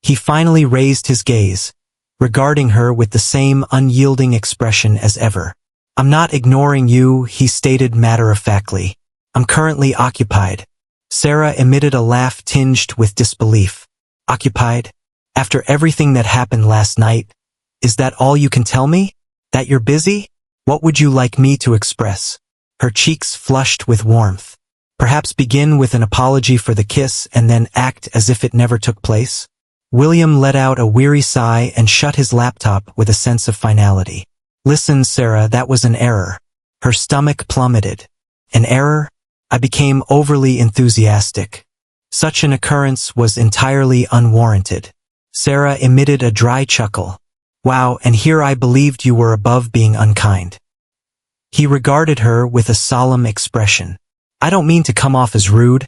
He finally raised his gaze, regarding her with the same unyielding expression as ever. "I'm not ignoring you," he stated matter-of-factly. "I'm currently occupied." Sarah emitted a laugh tinged with disbelief. "Occupied? After everything that happened last night? Is that all you can tell me? That you're busy? What would you like me to express?" Her cheeks flushed with warmth. "Perhaps begin with an apology for the kiss and then act as if it never took place?" William let out a weary sigh and shut his laptop with a sense of finality. "Listen, Sarah, that was an error." Her stomach plummeted. "An error?" I became overly enthusiastic. Such an occurrence was entirely unwarranted. Sarah emitted a dry chuckle. "Wow, and here I believed you were above being unkind." He regarded her with a solemn expression. "I don't mean to come off as rude.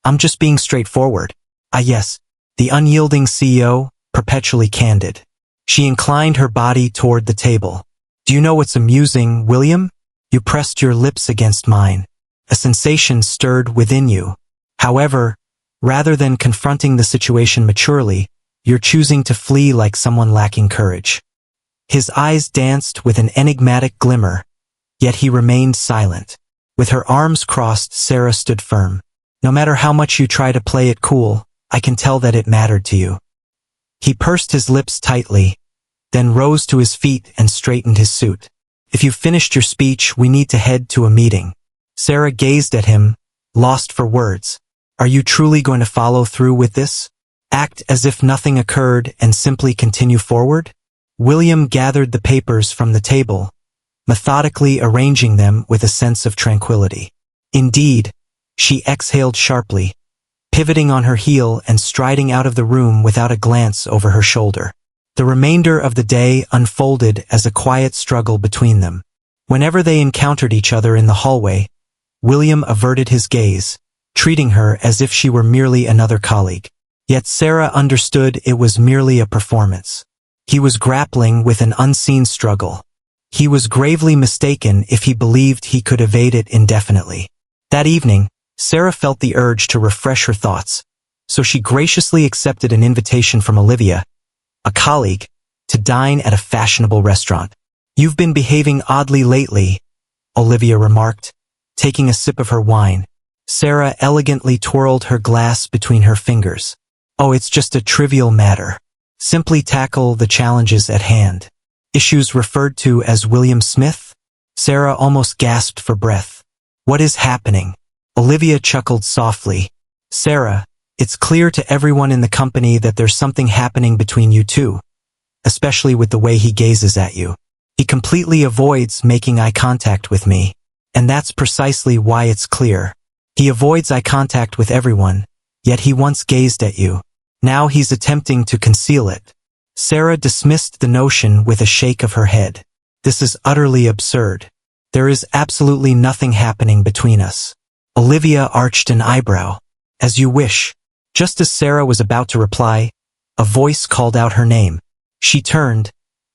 I'm just being straightforward." "Ah yes, the unyielding CEO, perpetually candid." She inclined her body toward the table. "Do you know what's amusing, William? You pressed your lips against mine. A sensation stirred within you. However, rather than confronting the situation maturely, you're choosing to flee like someone lacking courage." His eyes danced with an enigmatic glimmer, yet he remained silent. With her arms crossed, Sarah stood firm. "No matter how much you try to play it cool, I can tell that it mattered to you." He pursed his lips tightly, then rose to his feet and straightened his suit. "If you've finished your speech, we need to head to a meeting." Sarah gazed at him, lost for words. "Are you truly going to follow through with this? Act as if nothing occurred and simply continue forward?" William gathered the papers from the table, methodically arranging them with a sense of tranquility. "Indeed," she exhaled sharply, pivoting on her heel and striding out of the room without a glance over her shoulder. The remainder of the day unfolded as a quiet struggle between them. Whenever they encountered each other in the hallway, William averted his gaze, treating her as if she were merely another colleague. Yet Sarah understood it was merely a performance. He was grappling with an unseen struggle, He was gravely mistaken if he believed he could evade it indefinitely. That evening, Sarah felt the urge to refresh her thoughts, so she graciously accepted an invitation from Olivia, a colleague, to dine at a fashionable restaurant. "You've been behaving oddly lately," Olivia remarked, taking a sip of her wine. Sarah elegantly twirled her glass between her fingers. "Oh, it's just a trivial matter. Simply tackle the challenges at hand." "Issues referred to as William Smith?" Sarah almost gasped for breath. "What is happening?" Olivia chuckled softly. "Sarah, it's clear to everyone in the company that there's something happening between you two, especially with the way he gazes at you. He completely avoids making eye contact with me, and that's precisely why it's clear. He avoids eye contact with everyone, yet he once gazed at you. Now he's attempting to conceal it." Sarah dismissed the notion with a shake of her head. "This is utterly absurd. There is absolutely nothing happening between us." Olivia arched an eyebrow. "As you wish." Just as Sarah was about to reply, a voice called out her name. She turned,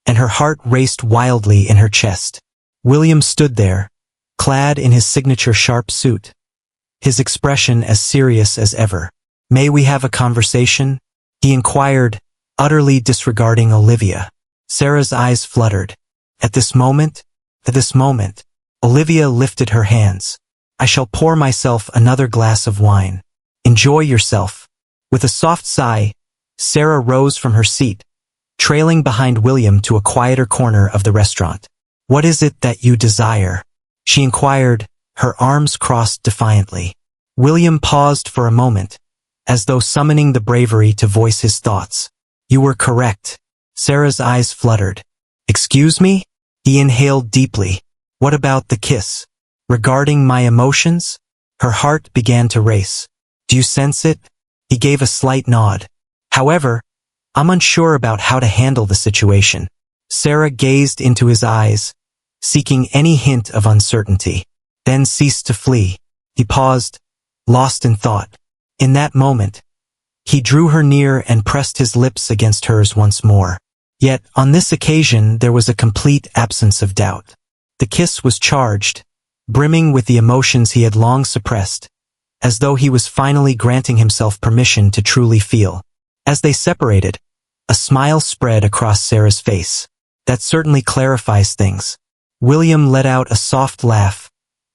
and her heart raced wildly in her chest. William stood there, clad in his signature sharp suit, his expression as serious as ever. "May we have a conversation?" he inquired, utterly disregarding Olivia. Sarah's eyes fluttered. At this moment, Olivia lifted her hands. "I shall pour myself another glass of wine. Enjoy yourself." With a soft sigh, Sarah rose from her seat, trailing behind William to a quieter corner of the restaurant. "What is it that you desire?" she inquired, her arms crossed defiantly. William paused for a moment, as though summoning the bravery to voice his thoughts. "You were correct." Sarah's eyes fluttered. "Excuse me?" He inhaled deeply. "What about the kiss? Regarding my emotions?" Her heart began to race. "Do you sense it?" He gave a slight nod. "However, I'm unsure about how to handle the situation." Sarah gazed into his eyes, seeking any hint of uncertainty, then ceased to flee. He paused, lost in thought. In that moment, he drew her near and pressed his lips against hers once more. Yet, on this occasion, there was a complete absence of doubt. The kiss was charged, brimming with the emotions he had long suppressed, as though he was finally granting himself permission to truly feel. As they separated, a smile spread across Sarah's face. "That certainly clarifies things." William let out a soft laugh,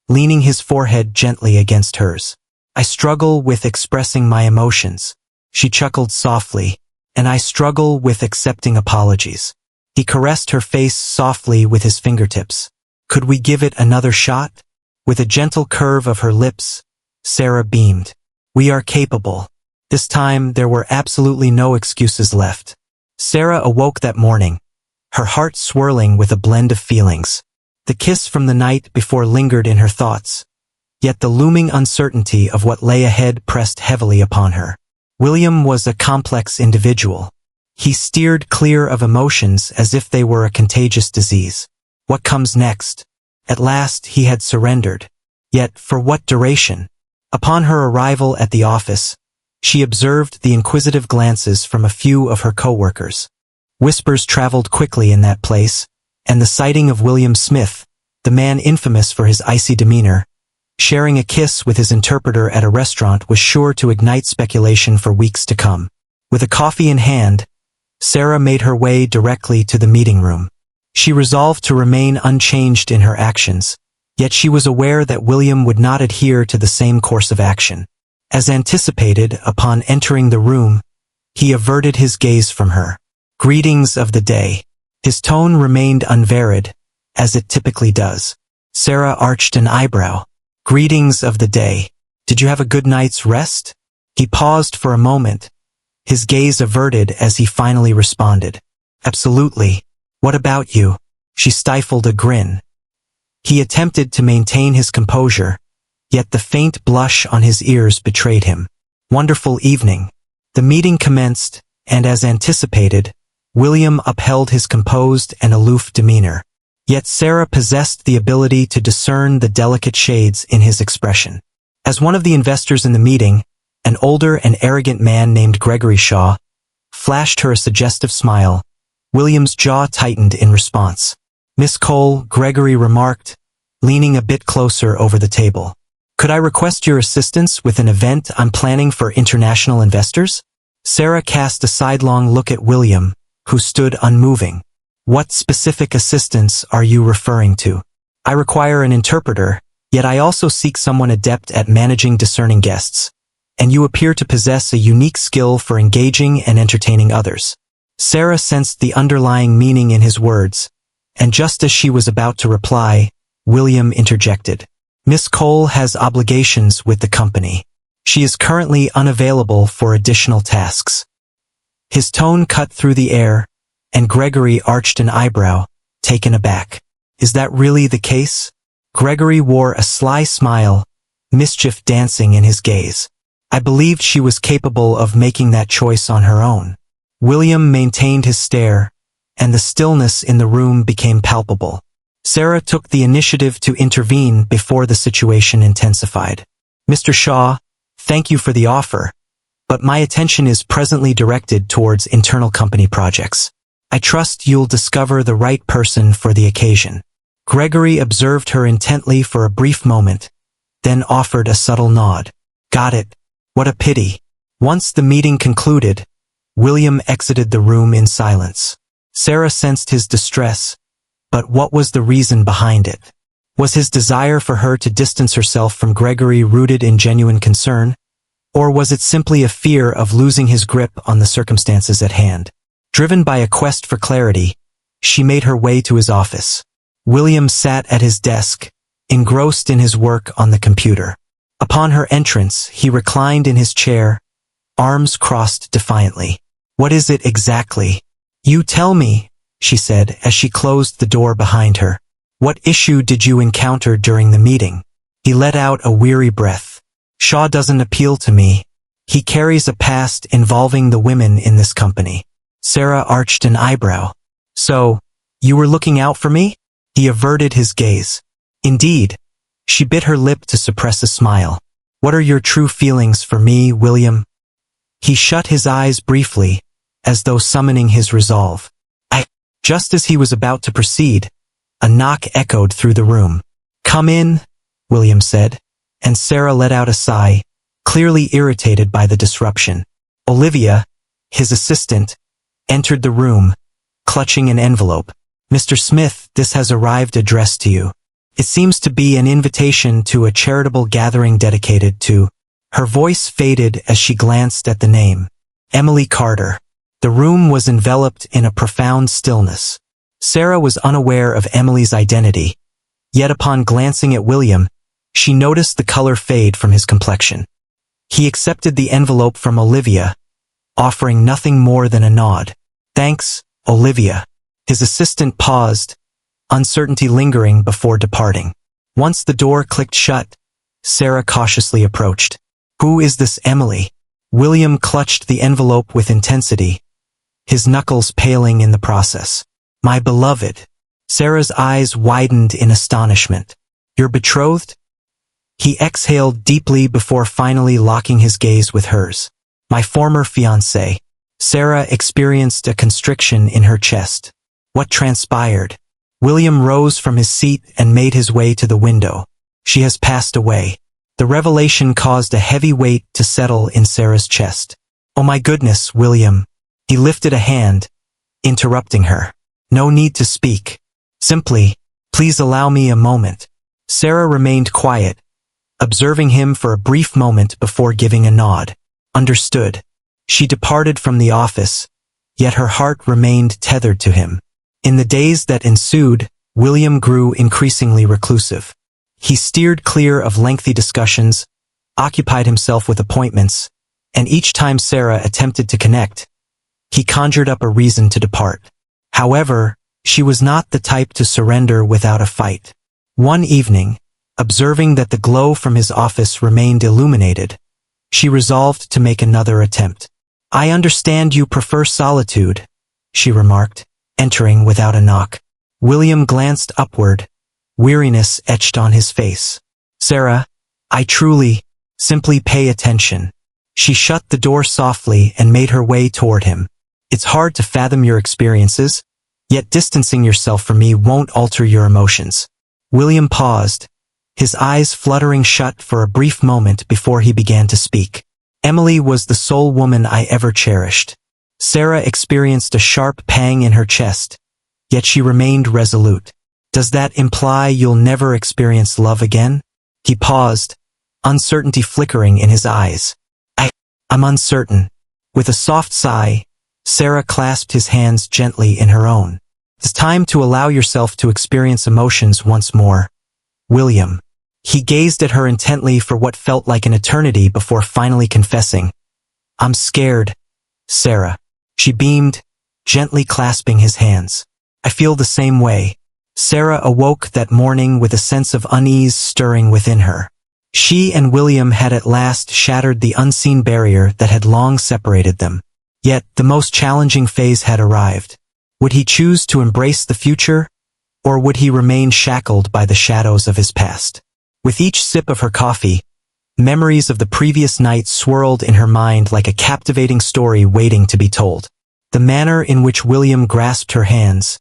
leaning his forehead gently against hers. "I struggle with expressing my emotions." She chuckled softly. "And I struggle with accepting apologies." He caressed her face softly with his fingertips. "Could we give it another shot?" With a gentle curve of her lips, Sarah beamed. "We are capable." This time there were absolutely no excuses left. Sarah awoke that morning, her heart swirling with a blend of feelings. The kiss from the night before lingered in her thoughts, yet the looming uncertainty of what lay ahead pressed heavily upon her. William was a complex individual. He steered clear of emotions as if they were a contagious disease. What comes next? At last he had surrendered. Yet for what duration? Upon her arrival at the office, she observed the inquisitive glances from a few of her co-workers. Whispers traveled quickly in that place, and the sighting of William Smith, the man infamous for his icy demeanor, sharing a kiss with his interpreter at a restaurant was sure to ignite speculation for weeks to come. With a coffee in hand, Sarah made her way directly to the meeting room. She resolved to remain unchanged in her actions, yet she was aware that William would not adhere to the same course of action. As anticipated, upon entering the room, he averted his gaze from her. "Greetings of the day." His tone remained unvaried, as it typically does. Sarah arched an eyebrow. "Greetings of the day. Did you have a good night's rest?" He paused for a moment, his gaze averted as he finally responded. "Absolutely. What about you?" She stifled a grin. He attempted to maintain his composure, yet the faint blush on his ears betrayed him. "Wonderful evening." The meeting commenced, and as anticipated, William upheld his composed and aloof demeanor. Yet Sarah possessed the ability to discern the delicate shades in his expression. As one of the investors in the meeting, an older and arrogant man named Gregory Shaw, flashed her a suggestive smile, William's jaw tightened in response. Miss Cole, Gregory remarked, leaning a bit closer over the table. Could I request your assistance with an event I'm planning for international investors? Sarah cast a sidelong look at William, who stood unmoving. What specific assistance are you referring to? I require an interpreter, yet I also seek someone adept at managing discerning guests, and you appear to possess a unique skill for engaging and entertaining others. Sarah sensed the underlying meaning in his words, and just as she was about to reply, William interjected. Miss Cole has obligations with the company. She is currently unavailable for additional tasks. His tone cut through the air, and Gregory arched an eyebrow, taken aback. Is that really the case? Gregory wore a sly smile, mischief dancing in his gaze. I believed she was capable of making that choice on her own. William maintained his stare, and the stillness in the room became palpable. Sarah took the initiative to intervene before the situation intensified. Mr. Shaw, thank you for the offer, but my attention is presently directed towards internal company projects. I trust you'll discover the right person for the occasion. Gregory observed her intently for a brief moment, then offered a subtle nod. Got it. What a pity. Once the meeting concluded, William exited the room in silence. Sarah sensed his distress, but what was the reason behind it? Was his desire for her to distance herself from Gregory rooted in genuine concern, or was it simply a fear of losing his grip on the circumstances at hand? Driven by a quest for clarity, she made her way to his office. William sat at his desk, engrossed in his work on the computer. Upon her entrance, he reclined in his chair, arms crossed defiantly. What is it exactly? You tell me, she said as she closed the door behind her. What issue did you encounter during the meeting? He let out a weary breath. Shaw doesn't appeal to me. He carries a past involving the women in this company. Sarah arched an eyebrow. So, you were looking out for me? He averted his gaze. Indeed. She bit her lip to suppress a smile. What are your true feelings for me, William? He shut his eyes briefly, as though summoning his resolve. Just as he was about to proceed, a knock echoed through the room. Come in, William said, and Sarah let out a sigh, clearly irritated by the disruption. Olivia, his assistant, entered the room, clutching an envelope. Mr. Smith, this has arrived addressed to you. It seems to be an invitation to a charitable gathering dedicated to... Her voice faded as she glanced at the name. Emily Carter. The room was enveloped in a profound stillness. Sarah was unaware of Emily's identity, yet upon glancing at William, she noticed the color fade from his complexion. He accepted the envelope from Olivia, offering nothing more than a nod. Thanks, Olivia. His assistant paused, uncertainty lingering before departing. Once the door clicked shut, Sarah cautiously approached. Who is this Emily? William clutched the envelope with intensity, his knuckles paling in the process. My beloved. Sarah's eyes widened in astonishment. You're betrothed? He exhaled deeply before finally locking his gaze with hers. My former fiancé. Sarah experienced a constriction in her chest. What transpired? William rose from his seat and made his way to the window. She has passed away. The revelation caused a heavy weight to settle in Sarah's chest. Oh my goodness, William. He lifted a hand, interrupting her. No need to speak. Simply, please allow me a moment. Sarah remained quiet, observing him for a brief moment before giving a nod. Understood. She departed from the office, yet her heart remained tethered to him. In the days that ensued, William grew increasingly reclusive. He steered clear of lengthy discussions, occupied himself with appointments, and each time Sarah attempted to connect, he conjured up a reason to depart. However, she was not the type to surrender without a fight. One evening, observing that the glow from his office remained illuminated, she resolved to make another attempt. I understand you prefer solitude, she remarked, entering without a knock. William glanced upward, weariness etched on his face. Sarah, I truly, simply pay attention. She shut the door softly and made her way toward him. It's hard to fathom your experiences, Yet distancing yourself from me won't alter your emotions. William paused, his eyes fluttering shut for a brief moment before he began to speak. Emily was the sole woman I ever cherished. Sarah experienced a sharp pang in her chest, yet she remained resolute. Does that imply you'll never experience love again? He paused, uncertainty flickering in his eyes. I'm uncertain. With a soft sigh, Sarah clasped his hands gently in her own. It's time to allow yourself to experience emotions once more, William. He gazed at her intently for what felt like an eternity before finally confessing. I'm scared, Sarah. She beamed, gently clasping his hands. I feel the same way. Sarah awoke that morning with a sense of unease stirring within her. She and William had at last shattered the unseen barrier that had long separated them. Yet the most challenging phase had arrived. Would he choose to embrace the future, or would he remain shackled by the shadows of his past? With each sip of her coffee, memories of the previous night swirled in her mind like a captivating story waiting to be told. The manner in which William grasped her hands,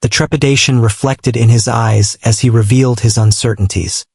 the trepidation reflected in his eyes as he revealed his uncertainties.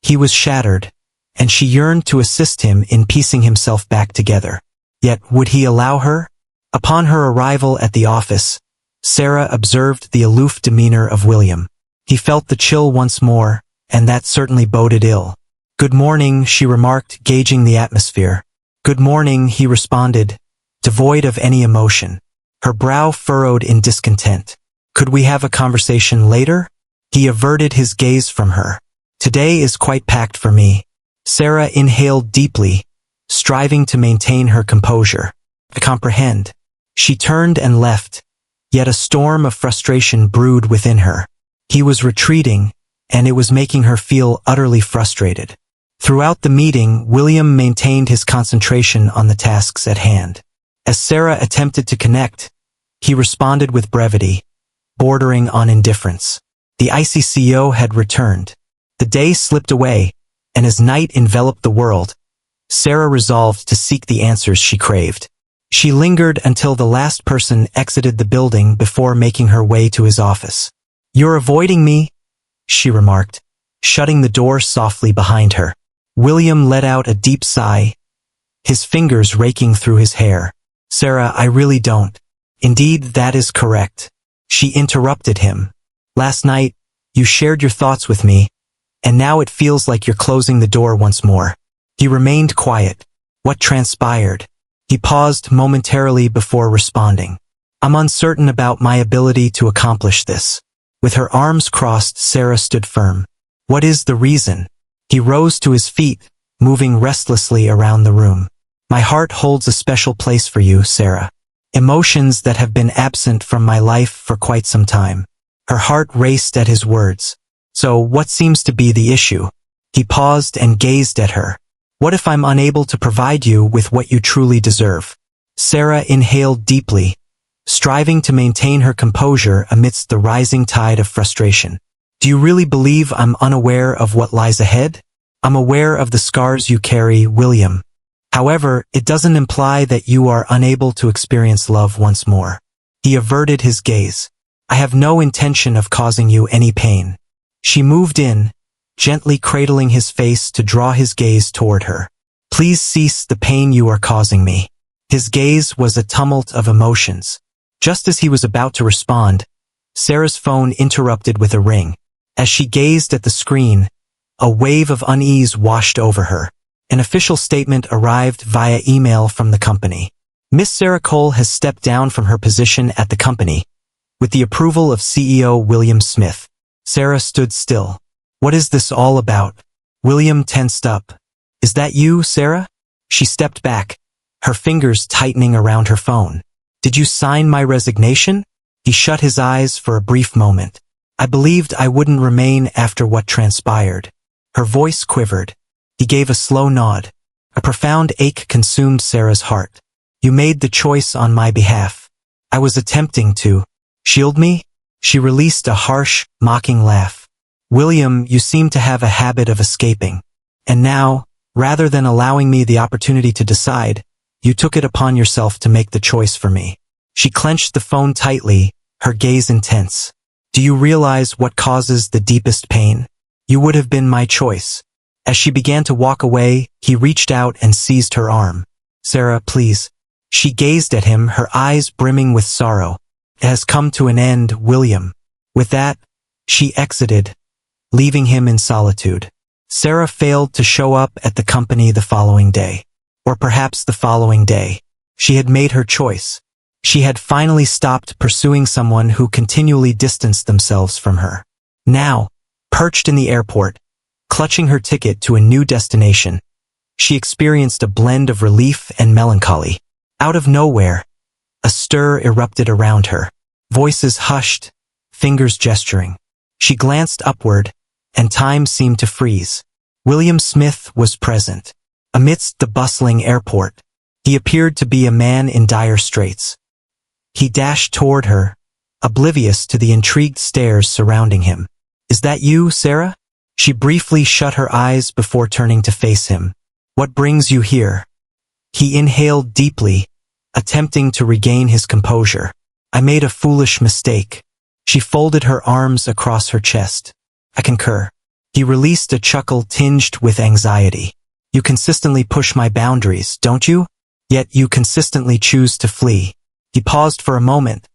He was shattered, and she yearned to assist him in piecing himself back together. Yet would he allow her? Upon her arrival at the office, Sarah observed the aloof demeanor of William. He felt the chill once more, and that certainly boded ill. Good morning, she remarked, gauging the atmosphere. Good morning, he responded, devoid of any emotion. Her brow furrowed in discontent. Could we have a conversation later? He averted his gaze from her. Today is quite packed for me. Sarah inhaled deeply, striving to maintain her composure. I comprehend. She turned and left, yet a storm of frustration brewed within her. He was retreating, and it was making her feel utterly frustrated. Throughout the meeting, William maintained his concentration on the tasks at hand. As Sarah attempted to connect, he responded with brevity, bordering on indifference. The ICCO had returned. The day slipped away, and as night enveloped the world, Sarah resolved to seek the answers she craved. She lingered until the last person exited the building before making her way to his office. You're avoiding me, she remarked, shutting the door softly behind her. William let out a deep sigh, his fingers raking through his hair. Sarah, I really don't. Indeed, that is correct. She interrupted him. Last night, you shared your thoughts with me, and now it feels like you're closing the door once more. He remained quiet. What transpired? He paused momentarily before responding. I'm uncertain about my ability to accomplish this. With her arms crossed, Sarah stood firm. What is the reason? He rose to his feet, moving restlessly around the room. My heart holds a special place for you, Sarah. Emotions that have been absent from my life for quite some time. Her heart raced at his words. So what seems to be the issue? He paused and gazed at her. What if I'm unable to provide you with what you truly deserve? Sarah inhaled deeply, striving to maintain her composure amidst the rising tide of frustration. Do you really believe I'm unaware of what lies ahead? I'm aware of the scars you carry, William. However, it doesn't imply that you are unable to experience love once more. He averted his gaze. I have no intention of causing you any pain. She moved in, gently cradling his face to draw his gaze toward her. Please cease the pain you are causing me. His gaze was a tumult of emotions. Just as he was about to respond, Sarah's phone interrupted with a ring. As she gazed at the screen, a wave of unease washed over her. An official statement arrived via email from the company. Miss Sarah Cole has stepped down from her position at the company, with the approval of CEO William Smith. Sarah stood still. What is this all about? William tensed up. Is that you, Sarah? She stepped back, her fingers tightening around her phone. Did you sign my resignation? He shut his eyes for a brief moment. I believed I wouldn't remain after what transpired. Her voice quivered. He gave a slow nod. A profound ache consumed Sarah's heart. You made the choice on my behalf. I was attempting to shield me? She released a harsh, mocking laugh. William, you seem to have a habit of escaping. And now, rather than allowing me the opportunity to decide, you took it upon yourself to make the choice for me. She clenched the phone tightly, her gaze intense. Do you realize what causes the deepest pain? You would have been my choice. As she began to walk away, he reached out and seized her arm. Sarah, please. She gazed at him, her eyes brimming with sorrow. It has come to an end, William. With that, she exited, leaving him in solitude. Sarah failed to show up at the company the following day. Or perhaps the following day. She had made her choice. She had finally stopped pursuing someone who continually distanced themselves from her. Now, perched in the airport, clutching her ticket to a new destination, she experienced a blend of relief and melancholy. Out of nowhere, a stir erupted around her. Voices hushed, fingers gesturing. She glanced upward, and time seemed to freeze. William Smith was present. Amidst the bustling airport, he appeared to be a man in dire straits. He dashed toward her, oblivious to the intrigued stares surrounding him. Is that you, Sarah? She briefly shut her eyes before turning to face him. What brings you here? He inhaled deeply, attempting to regain his composure. I made a foolish mistake. She folded her arms across her chest. I concur. He released a chuckle tinged with anxiety. You consistently push my boundaries, don't you? Yet you consistently choose to flee. He paused for a moment,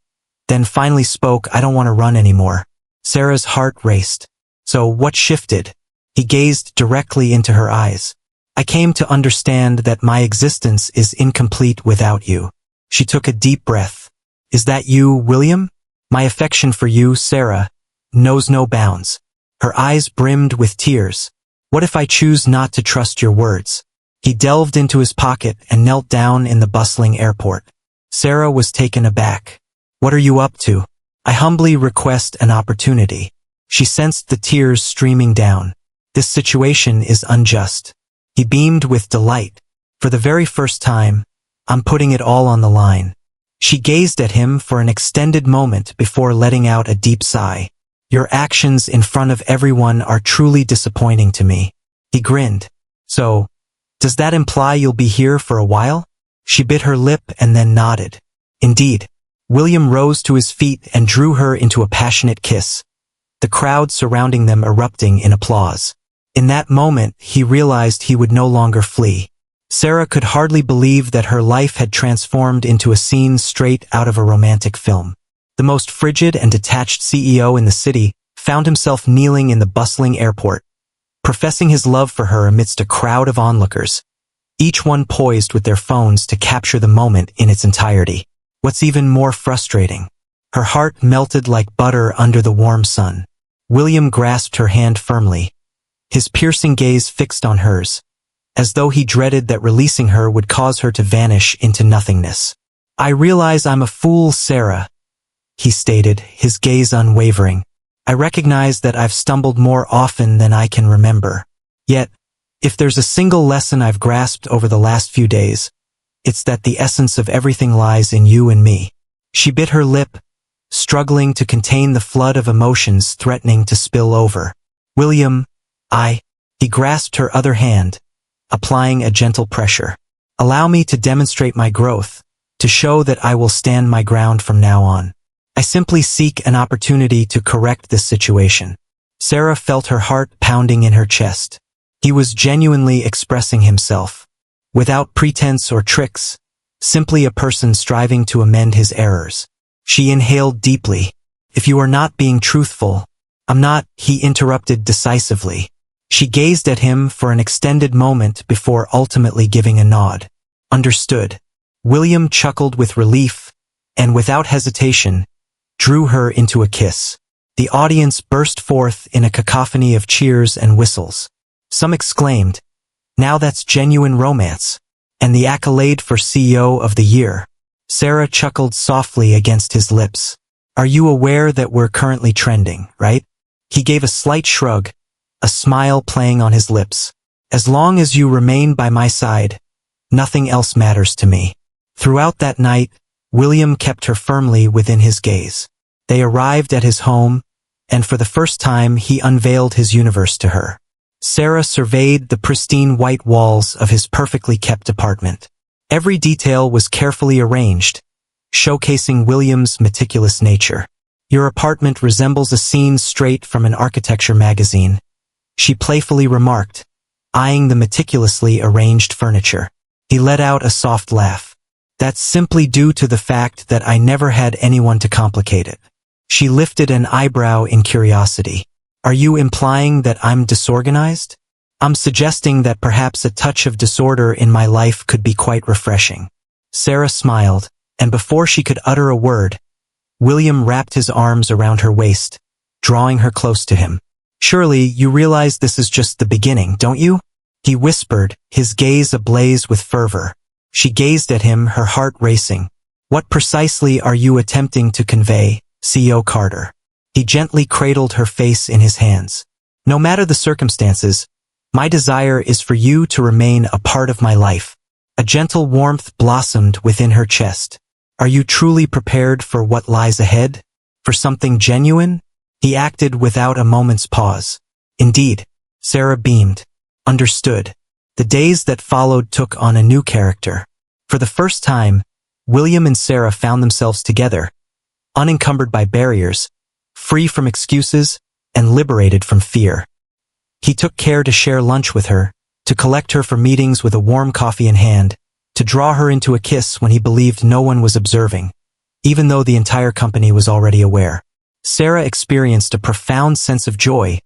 then finally spoke. I don't want to run anymore. Sarah's heart raced. So what shifted? He gazed directly into her eyes. I came to understand that my existence is incomplete without you. She took a deep breath. Is that you, William? My affection for you, Sarah, knows no bounds. Her eyes brimmed with tears. What if I choose not to trust your words? He delved into his pocket and knelt down in the bustling airport. Sarah was taken aback. What are you up to? I humbly request an opportunity. She sensed the tears streaming down. This situation is unjust. He beamed with delight. For the very first time, I'm putting it all on the line. She gazed at him for an extended moment before letting out a deep sigh. Your actions in front of everyone are truly disappointing to me. He grinned. So, does that imply you'll be here for a while? She bit her lip and then nodded. Indeed. William rose to his feet and drew her into a passionate kiss, the crowd surrounding them erupting in applause. In that moment, he realized he would no longer flee. Sarah could hardly believe that her life had transformed into a scene straight out of a romantic film. The most frigid and detached CEO in the city found himself kneeling in the bustling airport, professing his love for her amidst a crowd of onlookers, each one poised with their phones to capture the moment in its entirety. What's even more frustrating? Her heart melted like butter under the warm sun. William grasped her hand firmly, his piercing gaze fixed on hers, as though he dreaded that releasing her would cause her to vanish into nothingness. I realize I'm a fool, Sarah, he stated, his gaze unwavering. I recognize that I've stumbled more often than I can remember. Yet, if there's a single lesson I've grasped over the last few days, it's that the essence of everything lies in you and me. She bit her lip, struggling to contain the flood of emotions threatening to spill over. William, he grasped her other hand, applying a gentle pressure. Allow me to demonstrate my growth, to show that I will stand my ground from now on. I simply seek an opportunity to correct this situation. Sarah felt her heart pounding in her chest. He was genuinely expressing himself, without pretense or tricks, simply a person striving to amend his errors. She inhaled deeply. If you are not being truthful, I'm not, he interrupted decisively. She gazed at him for an extended moment before ultimately giving a nod. Understood. William chuckled with relief, and without hesitation, drew her into a kiss. The audience burst forth in a cacophony of cheers and whistles. Some exclaimed, "Now that's genuine romance," and the accolade for CEO of the Year. Sarah chuckled softly against his lips. Are you aware that we're currently trending, right? He gave a slight shrug, a smile playing on his lips. As long as you remain by my side, nothing else matters to me. Throughout that night, William kept her firmly within his gaze. They arrived at his home, and for the first time he unveiled his universe to her. Sarah surveyed the pristine white walls of his perfectly kept apartment. Every detail was carefully arranged, showcasing William's meticulous nature. Your apartment resembles a scene straight from an architecture magazine, she playfully remarked, eyeing the meticulously arranged furniture. He let out a soft laugh. That's simply due to the fact that I never had anyone to complicate it. She lifted an eyebrow in curiosity. Are you implying that I'm disorganized? I'm suggesting that perhaps a touch of disorder in my life could be quite refreshing. Sarah smiled, and before she could utter a word, William wrapped his arms around her waist, drawing her close to him. Surely you realize this is just the beginning, don't you? He whispered, his gaze ablaze with fervor. She gazed at him, her heart racing. What precisely are you attempting to convey, CEO Carter? He gently cradled her face in his hands. No matter the circumstances, my desire is for you to remain a part of my life. A gentle warmth blossomed within her chest. Are you truly prepared for what lies ahead? For something genuine? He acted without a moment's pause. Indeed, Sarah beamed. Understood. The days that followed took on a new character. For the first time, William and Sarah found themselves together, unencumbered by barriers, free from excuses, and liberated from fear. He took care to share lunch with her, to collect her for meetings with a warm coffee in hand, to draw her into a kiss when he believed no one was observing, even though the entire company was already aware. Sarah experienced a profound sense of joy,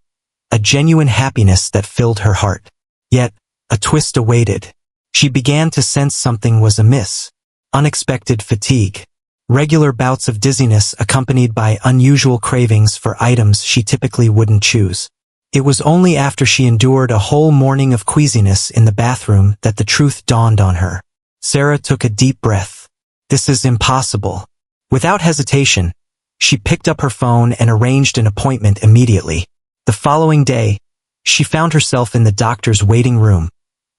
a genuine happiness that filled her heart. Yet, a twist awaited. She began to sense something was amiss. Unexpected fatigue. Regular bouts of dizziness accompanied by unusual cravings for items she typically wouldn't choose. It was only after she endured a whole morning of queasiness in the bathroom that the truth dawned on her. Sarah took a deep breath. This is impossible. Without hesitation, she picked up her phone and arranged an appointment immediately. The following day, she found herself in the doctor's waiting room,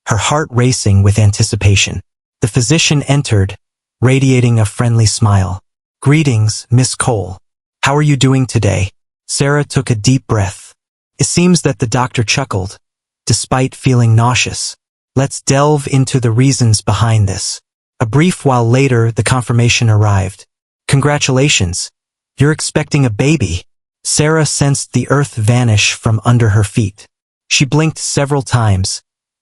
her heart racing with anticipation. The physician entered, radiating a friendly smile. Greetings, Miss Cole. How are you doing today? Sarah took a deep breath. It seems that the doctor chuckled, despite feeling nauseous. Let's delve into the reasons behind this. A brief while later, the confirmation arrived. Congratulations. You're expecting a baby. Sarah sensed the earth vanish from under her feet. She blinked several times,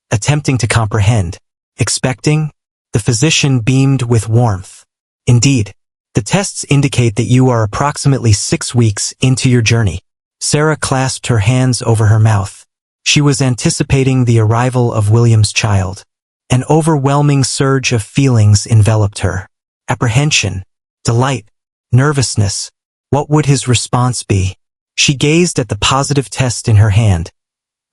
attempting to comprehend. Expecting? The physician beamed with warmth. Indeed, the tests indicate that you are approximately 6 weeks into your journey. Sarah clasped her hands over her mouth. She was anticipating the arrival of William's child. An overwhelming surge of feelings enveloped her. Apprehension, delight, nervousness. What would his response be? She gazed at the positive test in her hand,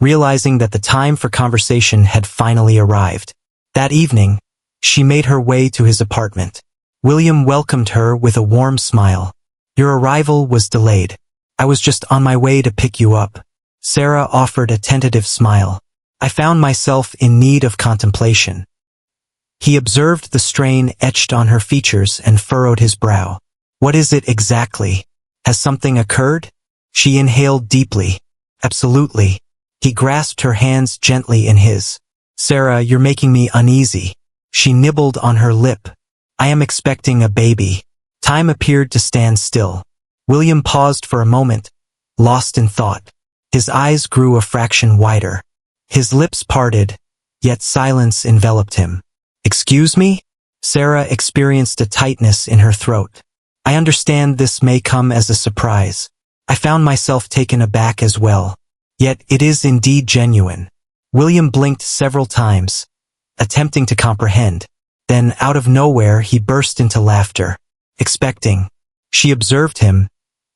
realizing that the time for conversation had finally arrived. That evening, she made her way to his apartment. William welcomed her with a warm smile. Your arrival was delayed. I was just on my way to pick you up. Sarah offered a tentative smile. I found myself in need of contemplation. He observed the strain etched on her features and furrowed his brow. What is it exactly? Has something occurred? She inhaled deeply. Absolutely. He grasped her hands gently in his. Sarah, you're making me uneasy. She nibbled on her lip. I am expecting a baby. Time appeared to stand still. William paused for a moment, lost in thought. His eyes grew a fraction wider. His lips parted, yet silence enveloped him. Excuse me? Sarah experienced a tightness in her throat. I understand this may come as a surprise. I found myself taken aback as well. Yet it is indeed genuine. William blinked several times, attempting to comprehend. Then, out of nowhere, he burst into laughter. Expecting. She observed him,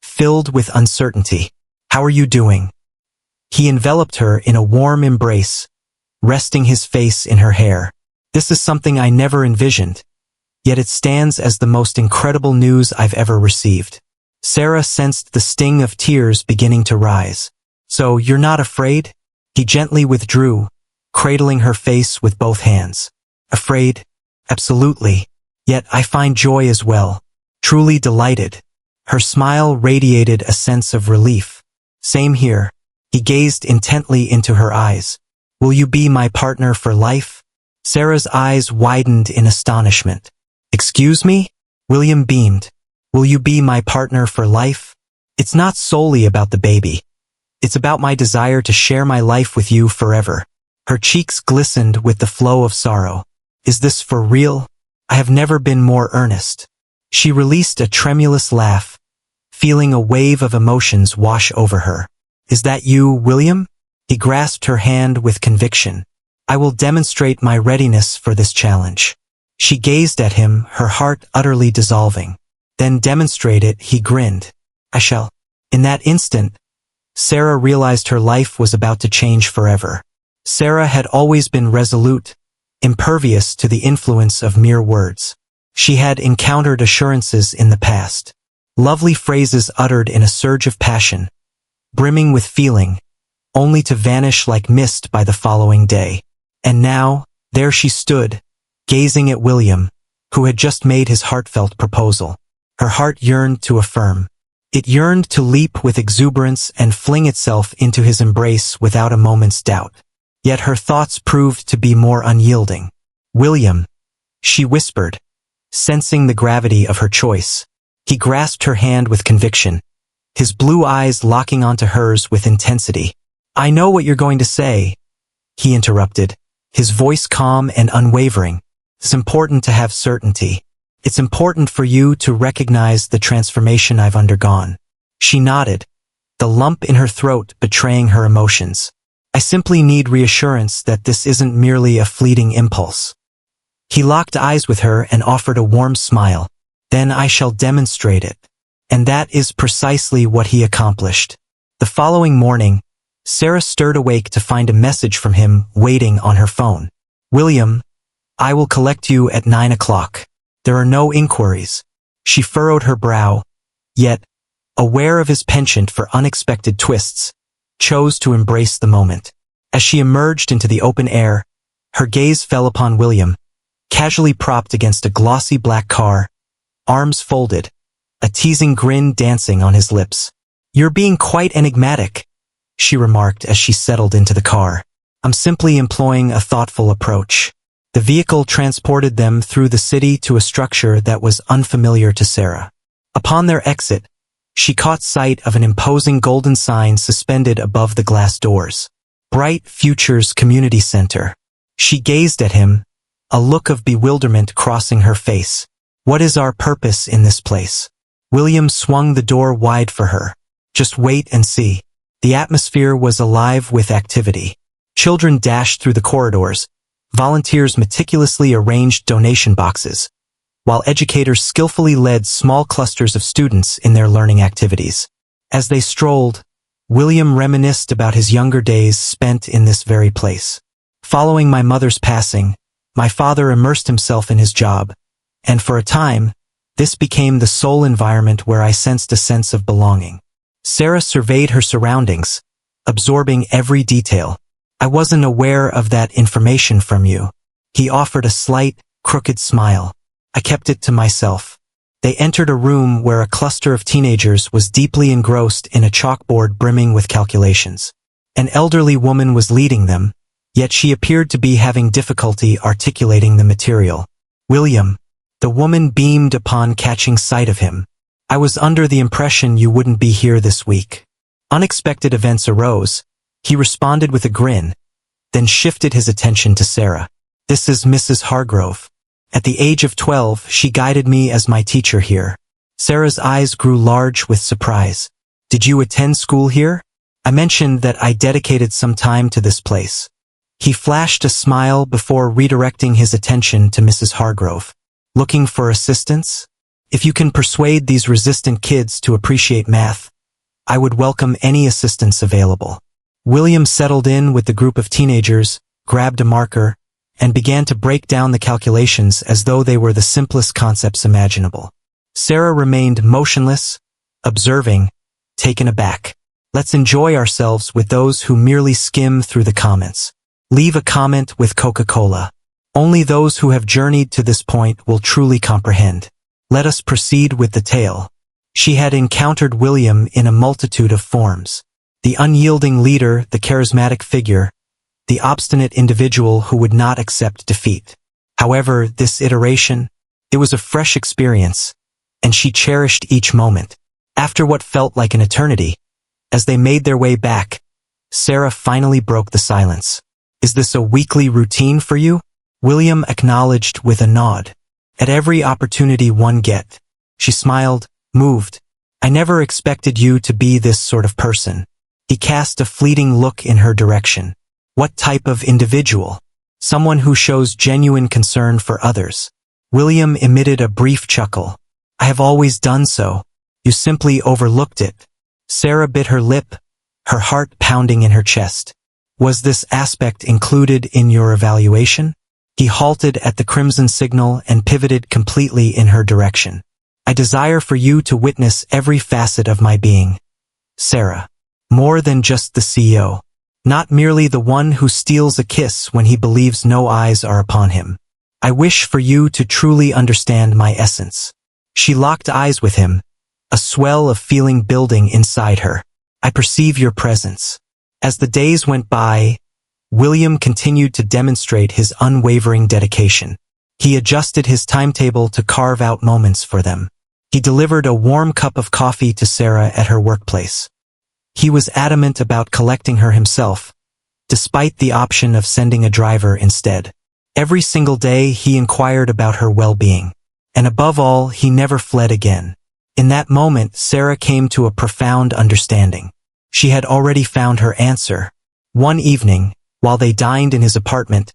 filled with uncertainty. How are you doing? He enveloped her in a warm embrace, resting his face in her hair. This is something I never envisioned. Yet it stands as the most incredible news I've ever received. Sarah sensed the sting of tears beginning to rise. So, you're not afraid? He gently withdrew, cradling her face with both hands. Afraid? Absolutely. Yet I find joy as well. Truly delighted. Her smile radiated a sense of relief. Same here. He gazed intently into her eyes. Will you be my partner for life? Sarah's eyes widened in astonishment. Excuse me? William beamed. Will you be my partner for life? It's not solely about the baby. It's about my desire to share my life with you forever. Her cheeks glistened with the flow of sorrow. Is this for real? I have never been more earnest. She released a tremulous laugh, feeling a wave of emotions wash over her. Is that you, William? He grasped her hand with conviction. I will demonstrate my readiness for this challenge. She gazed at him, her heart utterly dissolving. Then demonstrate it, he grinned. I shall. In that instant, Sarah realized her life was about to change forever. Sarah had always been resolute, impervious to the influence of mere words. She had encountered assurances in the past. Lovely phrases uttered in a surge of passion, brimming with feeling, only to vanish like mist by the following day. And now, there she stood, gazing at William, who had just made his heartfelt proposal. Her heart yearned to affirm. It yearned to leap with exuberance and fling itself into his embrace without a moment's doubt. Yet her thoughts proved to be more unyielding. William, she whispered, sensing the gravity of her choice. He grasped her hand with conviction, his blue eyes locking onto hers with intensity. I know what you're going to say, he interrupted, his voice calm and unwavering. It's important to have certainty. It's important for you to recognize the transformation I've undergone. She nodded, the lump in her throat betraying her emotions. I simply need reassurance that this isn't merely a fleeting impulse. He locked eyes with her and offered a warm smile. Then I shall demonstrate it. And that is precisely what he accomplished. The following morning, Sarah stirred awake to find a message from him waiting on her phone. William, I will collect you at 9 o'clock. There are no inquiries. She furrowed her brow, yet, aware of his penchant for unexpected twists, chose to embrace the moment. As she emerged into the open air, her gaze fell upon William, casually propped against a glossy black car, arms folded, a teasing grin dancing on his lips. You're being quite enigmatic, she remarked as she settled into the car. I'm simply employing a thoughtful approach. The vehicle transported them through the city to a structure that was unfamiliar to Sarah. Upon their exit, she caught sight of an imposing golden sign suspended above the glass doors. Bright Futures Community Center. She gazed at him, a look of bewilderment crossing her face. What is our purpose in this place? William swung the door wide for her. Just wait and see. The atmosphere was alive with activity. Children dashed through the corridors. Volunteers meticulously arranged donation boxes, while educators skillfully led small clusters of students in their learning activities. As they strolled, William reminisced about his younger days spent in this very place. Following my mother's passing, my father immersed himself in his job, and for a time, this became the sole environment where I sensed a sense of belonging. Sarah surveyed her surroundings, absorbing every detail. I wasn't aware of that information from you. He offered a slight, crooked smile. I kept it to myself. They entered a room where a cluster of teenagers was deeply engrossed in a chalkboard brimming with calculations. An elderly woman was leading them, yet she appeared to be having difficulty articulating the material. William, the woman beamed upon catching sight of him. I was under the impression you wouldn't be here this week. Unexpected events arose. He responded with a grin, then shifted his attention to Sarah. This is Mrs. Hargrove. At the age of 12, she guided me as my teacher here. Sarah's eyes grew large with surprise. Did you attend school here? I mentioned that I dedicated some time to this place. He flashed a smile before redirecting his attention to Mrs. Hargrove. Looking for assistance? If you can persuade these resistant kids to appreciate math, I would welcome any assistance available. William settled in with the group of teenagers, grabbed a marker, and began to break down the calculations as though they were the simplest concepts imaginable. Sarah remained motionless, observing, taken aback. Let's enjoy ourselves with those who merely skim through the comments. Leave a comment with Coca-Cola. Only those who have journeyed to this point will truly comprehend. Let us proceed with the tale. She had encountered William in a multitude of forms. The unyielding leader, the charismatic figure, the obstinate individual who would not accept defeat. However, this iteration, it was a fresh experience, and she cherished each moment. After what felt like an eternity, as they made their way back, Sarah finally broke the silence. "Is this a weekly routine for you?" William acknowledged with a nod. "At every opportunity one get." She smiled, moved. "I never expected you to be this sort of person." He cast a fleeting look in her direction. "What type of individual?" "Someone who shows genuine concern for others." William emitted a brief chuckle. "I have always done so. You simply overlooked it." Sarah bit her lip, her heart pounding in her chest. "Was this aspect included in your evaluation?" He halted at the crimson signal and pivoted completely in her direction. "I desire for you to witness every facet of my being, Sarah. More than just the CEO. Not merely the one who steals a kiss when he believes no eyes are upon him. I wish for you to truly understand my essence." She locked eyes with him, a swell of feeling building inside her. "I perceive your presence." As the days went by, William continued to demonstrate his unwavering dedication. He adjusted his timetable to carve out moments for them. He delivered a warm cup of coffee to Sarah at her workplace. He was adamant about collecting her himself, despite the option of sending a driver instead. Every single day he inquired about her well-being. And above all, he never fled again. In that moment, Sarah came to a profound understanding. She had already found her answer. One evening, while they dined in his apartment,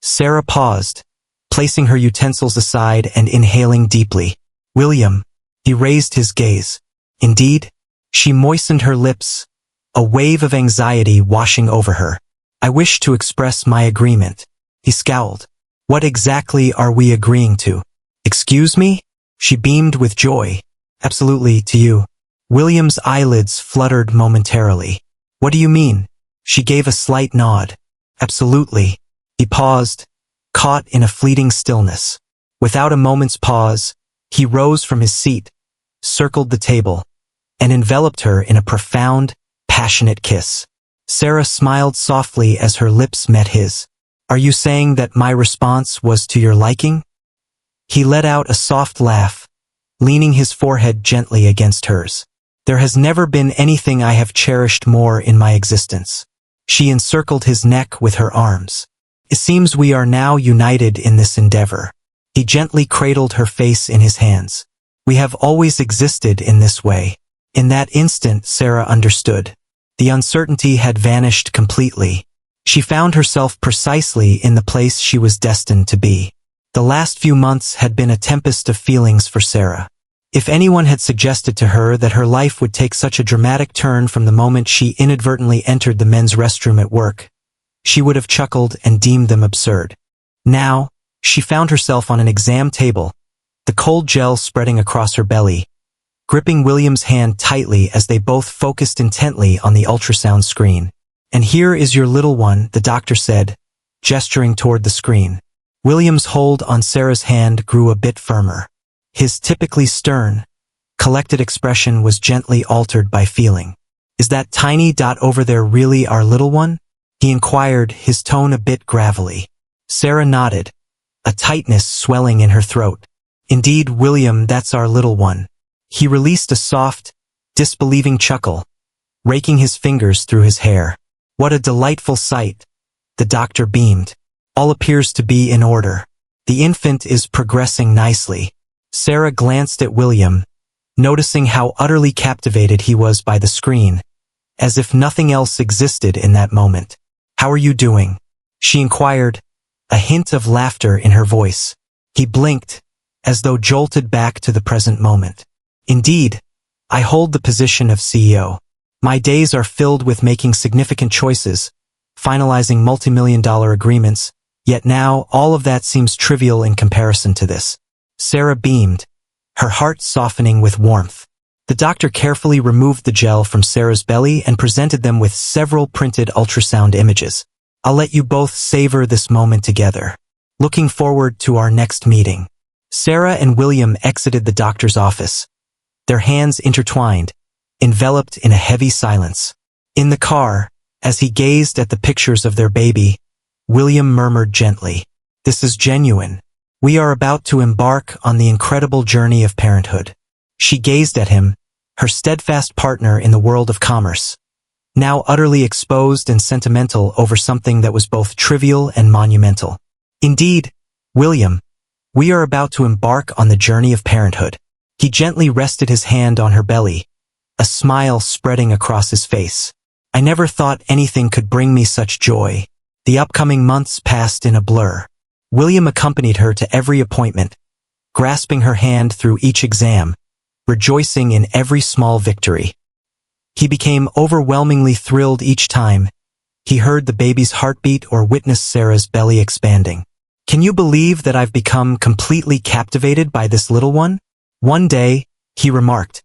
Sarah paused, placing her utensils aside and inhaling deeply. "William." He raised his gaze. "Indeed?" She moistened her lips, a wave of anxiety washing over her. "I wish to express my agreement." He scowled. "What exactly are we agreeing to?" "Excuse me?" She beamed with joy. "Absolutely, to you." William's eyelids fluttered momentarily. "What do you mean?" She gave a slight nod. "Absolutely." He paused, caught in a fleeting stillness. Without a moment's pause, he rose from his seat, circled the table, and enveloped her in a profound, passionate kiss. Sarah smiled softly as her lips met his. "Are you saying that my response was to your liking?" He let out a soft laugh, leaning his forehead gently against hers. "There has never been anything I have cherished more in my existence." She encircled his neck with her arms. "It seems we are now united in this endeavor." He gently cradled her face in his hands. "We have always existed in this way." In that instant, Sarah understood. The uncertainty had vanished completely. She found herself precisely in the place she was destined to be. The last few months had been a tempest of feelings for Sarah. If anyone had suggested to her that her life would take such a dramatic turn from the moment she inadvertently entered the men's restroom at work, she would have chuckled and deemed them absurd. Now, she found herself on an exam table, the cold gel spreading across her belly, gripping William's hand tightly as they both focused intently on the ultrasound screen. "And here is your little one," the doctor said, gesturing toward the screen. William's hold on Sarah's hand grew a bit firmer. His typically stern, collected expression was gently altered by feeling. "Is that tiny dot over there really our little one?" he inquired, his tone a bit gravelly. Sarah nodded, a tightness swelling in her throat. "Indeed, William, that's our little one." He released a soft, disbelieving chuckle, raking his fingers through his hair. "What a delightful sight," the doctor beamed. "All appears to be in order. The infant is progressing nicely." Sarah glanced at William, noticing how utterly captivated he was by the screen, as if nothing else existed in that moment. "How are you doing?" she inquired, a hint of laughter in her voice. He blinked, as though jolted back to the present moment. "Indeed, I hold the position of CEO. My days are filled with making significant choices, finalizing multi-million-dollar agreements, yet now all of that seems trivial in comparison to this." Sarah beamed, her heart softening with warmth. The doctor carefully removed the gel from Sarah's belly and presented them with several printed ultrasound images. "I'll let you both savor this moment together. Looking forward to our next meeting." Sarah and William exited the doctor's office, their hands intertwined, enveloped in a heavy silence. In the car, as he gazed at the pictures of their baby, William murmured gently, "This is genuine. We are about to embark on the incredible journey of parenthood." She gazed at him, her steadfast partner in the world of commerce, now utterly exposed and sentimental over something that was both trivial and monumental. Indeed, William, we are about to embark on the journey of parenthood. He gently rested his hand on her belly, a smile spreading across his face. I never thought anything could bring me such joy. The upcoming months passed in a blur. William accompanied her to every appointment, grasping her hand through each exam, rejoicing in every small victory. He became overwhelmingly thrilled each time he heard the baby's heartbeat or witnessed Sarah's belly expanding. Can you believe that I've become completely captivated by this little one? One day, he remarked,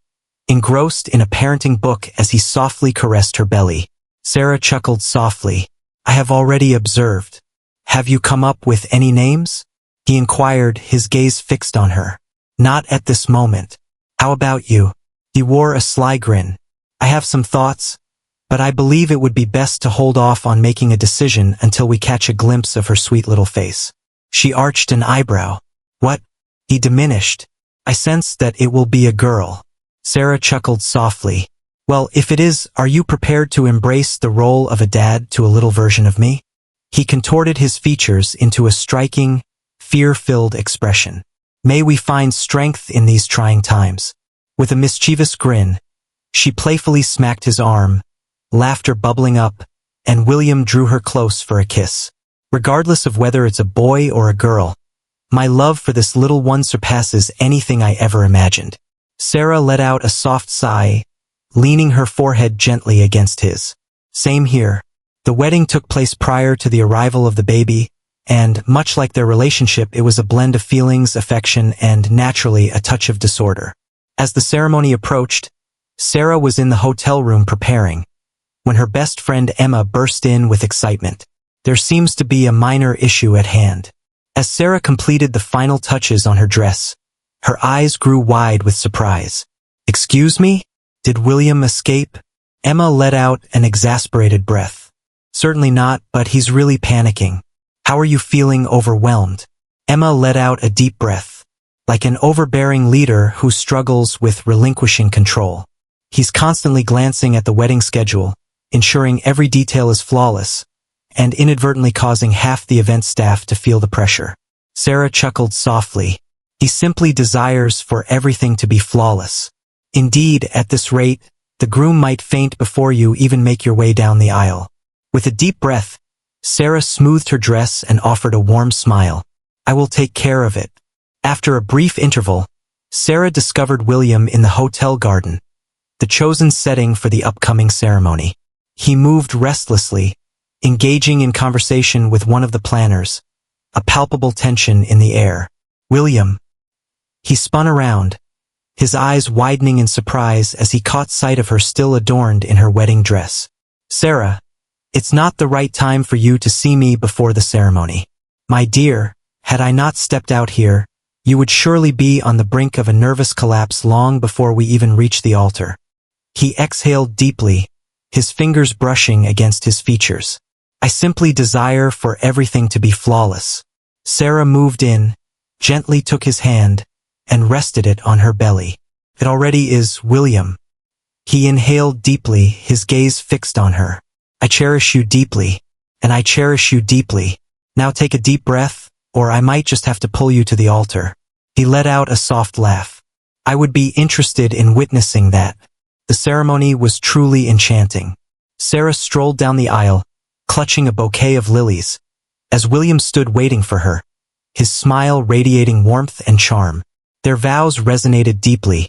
engrossed in a parenting book as he softly caressed her belly. Sarah chuckled softly. I have already observed. Have you come up with any names? He inquired, his gaze fixed on her. Not at this moment. How about you? He wore a sly grin. I have some thoughts, but I believe it would be best to hold off on making a decision until we catch a glimpse of her sweet little face. She arched an eyebrow. What? He diminished. I sense that it will be a girl. Sarah chuckled softly. Well, if it is, are you prepared to embrace the role of a dad to a little version of me? He contorted his features into a striking, fear-filled expression. May we find strength in these trying times. With a mischievous grin, she playfully smacked his arm, laughter bubbling up, and William drew her close for a kiss. Regardless of whether it's a boy or a girl, my love for this little one surpasses anything I ever imagined. Sarah let out a soft sigh, leaning her forehead gently against his. Same here. The wedding took place prior to the arrival of the baby, and, much like their relationship, it was a blend of feelings, affection, and, naturally, a touch of disorder. As the ceremony approached, Sarah was in the hotel room preparing, when her best friend Emma burst in with excitement. There seems to be a minor issue at hand. As Sarah completed the final touches on her dress, her eyes grew wide with surprise. Excuse me? Did William escape? Emma let out an exasperated breath. Certainly not, but he's really panicking. How are you feeling? Overwhelmed? Emma let out a deep breath, like an overbearing leader who struggles with relinquishing control. He's constantly glancing at the wedding schedule, ensuring every detail is flawless, and inadvertently causing half the event staff to feel the pressure. Sarah chuckled softly. He simply desires for everything to be flawless. Indeed, at this rate, the groom might faint before you even make your way down the aisle. With a deep breath, Sarah smoothed her dress and offered a warm smile. I will take care of it. After a brief interval, Sarah discovered William in the hotel garden, the chosen setting for the upcoming ceremony. He moved restlessly, engaging in conversation with one of the planners, a palpable tension in the air. William. He spun around, his eyes widening in surprise as he caught sight of her still adorned in her wedding dress. Sarah, it's not the right time for you to see me before the ceremony. My dear, had I not stepped out here, you would surely be on the brink of a nervous collapse long before we even reach the altar. He exhaled deeply, his fingers brushing against his features. I simply desire for everything to be flawless. Sarah moved in, gently took his hand, and rested it on her belly. It already is, William. He inhaled deeply, his gaze fixed on her. I cherish you deeply, and I cherish you deeply. Now take a deep breath, or I might just have to pull you to the altar. He let out a soft laugh. I would be interested in witnessing that. The ceremony was truly enchanting. Sarah strolled down the aisle, clutching a bouquet of lilies, as William stood waiting for her, his smile radiating warmth and charm. Their vows resonated deeply,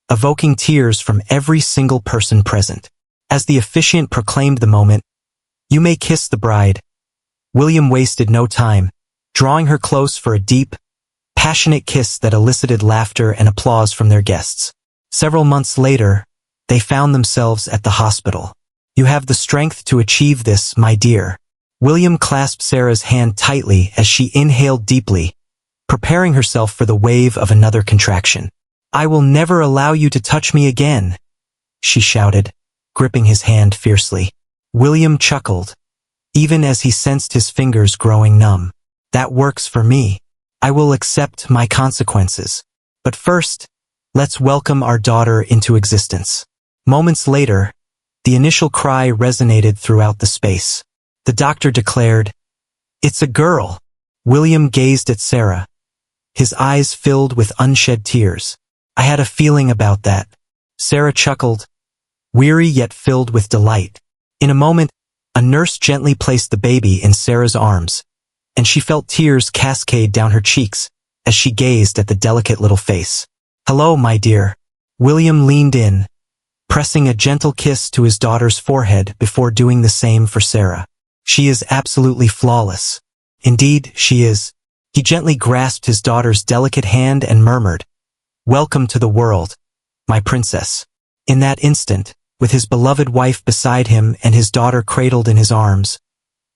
evoking tears from every single person present. As the officiant proclaimed the moment, "You may kiss the bride," William wasted no time, drawing her close for a deep, passionate kiss that elicited laughter and applause from their guests. Several months later, they found themselves at the hospital. You have the strength to achieve this, my dear. William clasped Sarah's hand tightly as she inhaled deeply, preparing herself for the wave of another contraction. I will never allow you to touch me again, she shouted, gripping his hand fiercely. William chuckled, even as he sensed his fingers growing numb. That works for me. I will accept my consequences. But first, Let's welcome our daughter into existence. Moments later, the initial cry resonated throughout the space. The doctor declared, "It's a girl." William gazed at Sarah, his eyes filled with unshed tears. "I had a feeling about that." Sarah chuckled, weary yet filled with delight. In a moment, a nurse gently placed the baby in Sarah's arms, and she felt tears cascade down her cheeks as she gazed at the delicate little face. "Hello, my dear." William leaned in, pressing a gentle kiss to his daughter's forehead before doing the same for Sarah. "She is absolutely flawless." "Indeed, she is." He gently grasped his daughter's delicate hand and murmured, "Welcome to the world, my princess." In that instant, with his beloved wife beside him and his daughter cradled in his arms,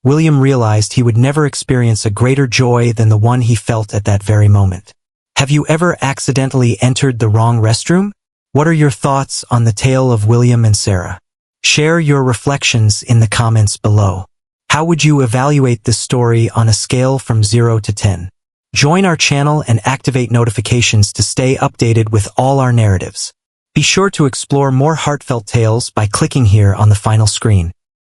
William realized he would never experience a greater joy than the one he felt at that very moment. Have you ever accidentally entered the wrong restroom? What are your thoughts on the tale of William and Sarah? Share your reflections in the comments below. How would you evaluate this story on a scale from 0 to 10? Join our channel and activate notifications to stay updated with all our narratives. Be sure to explore more heartfelt tales by clicking here on the final screen.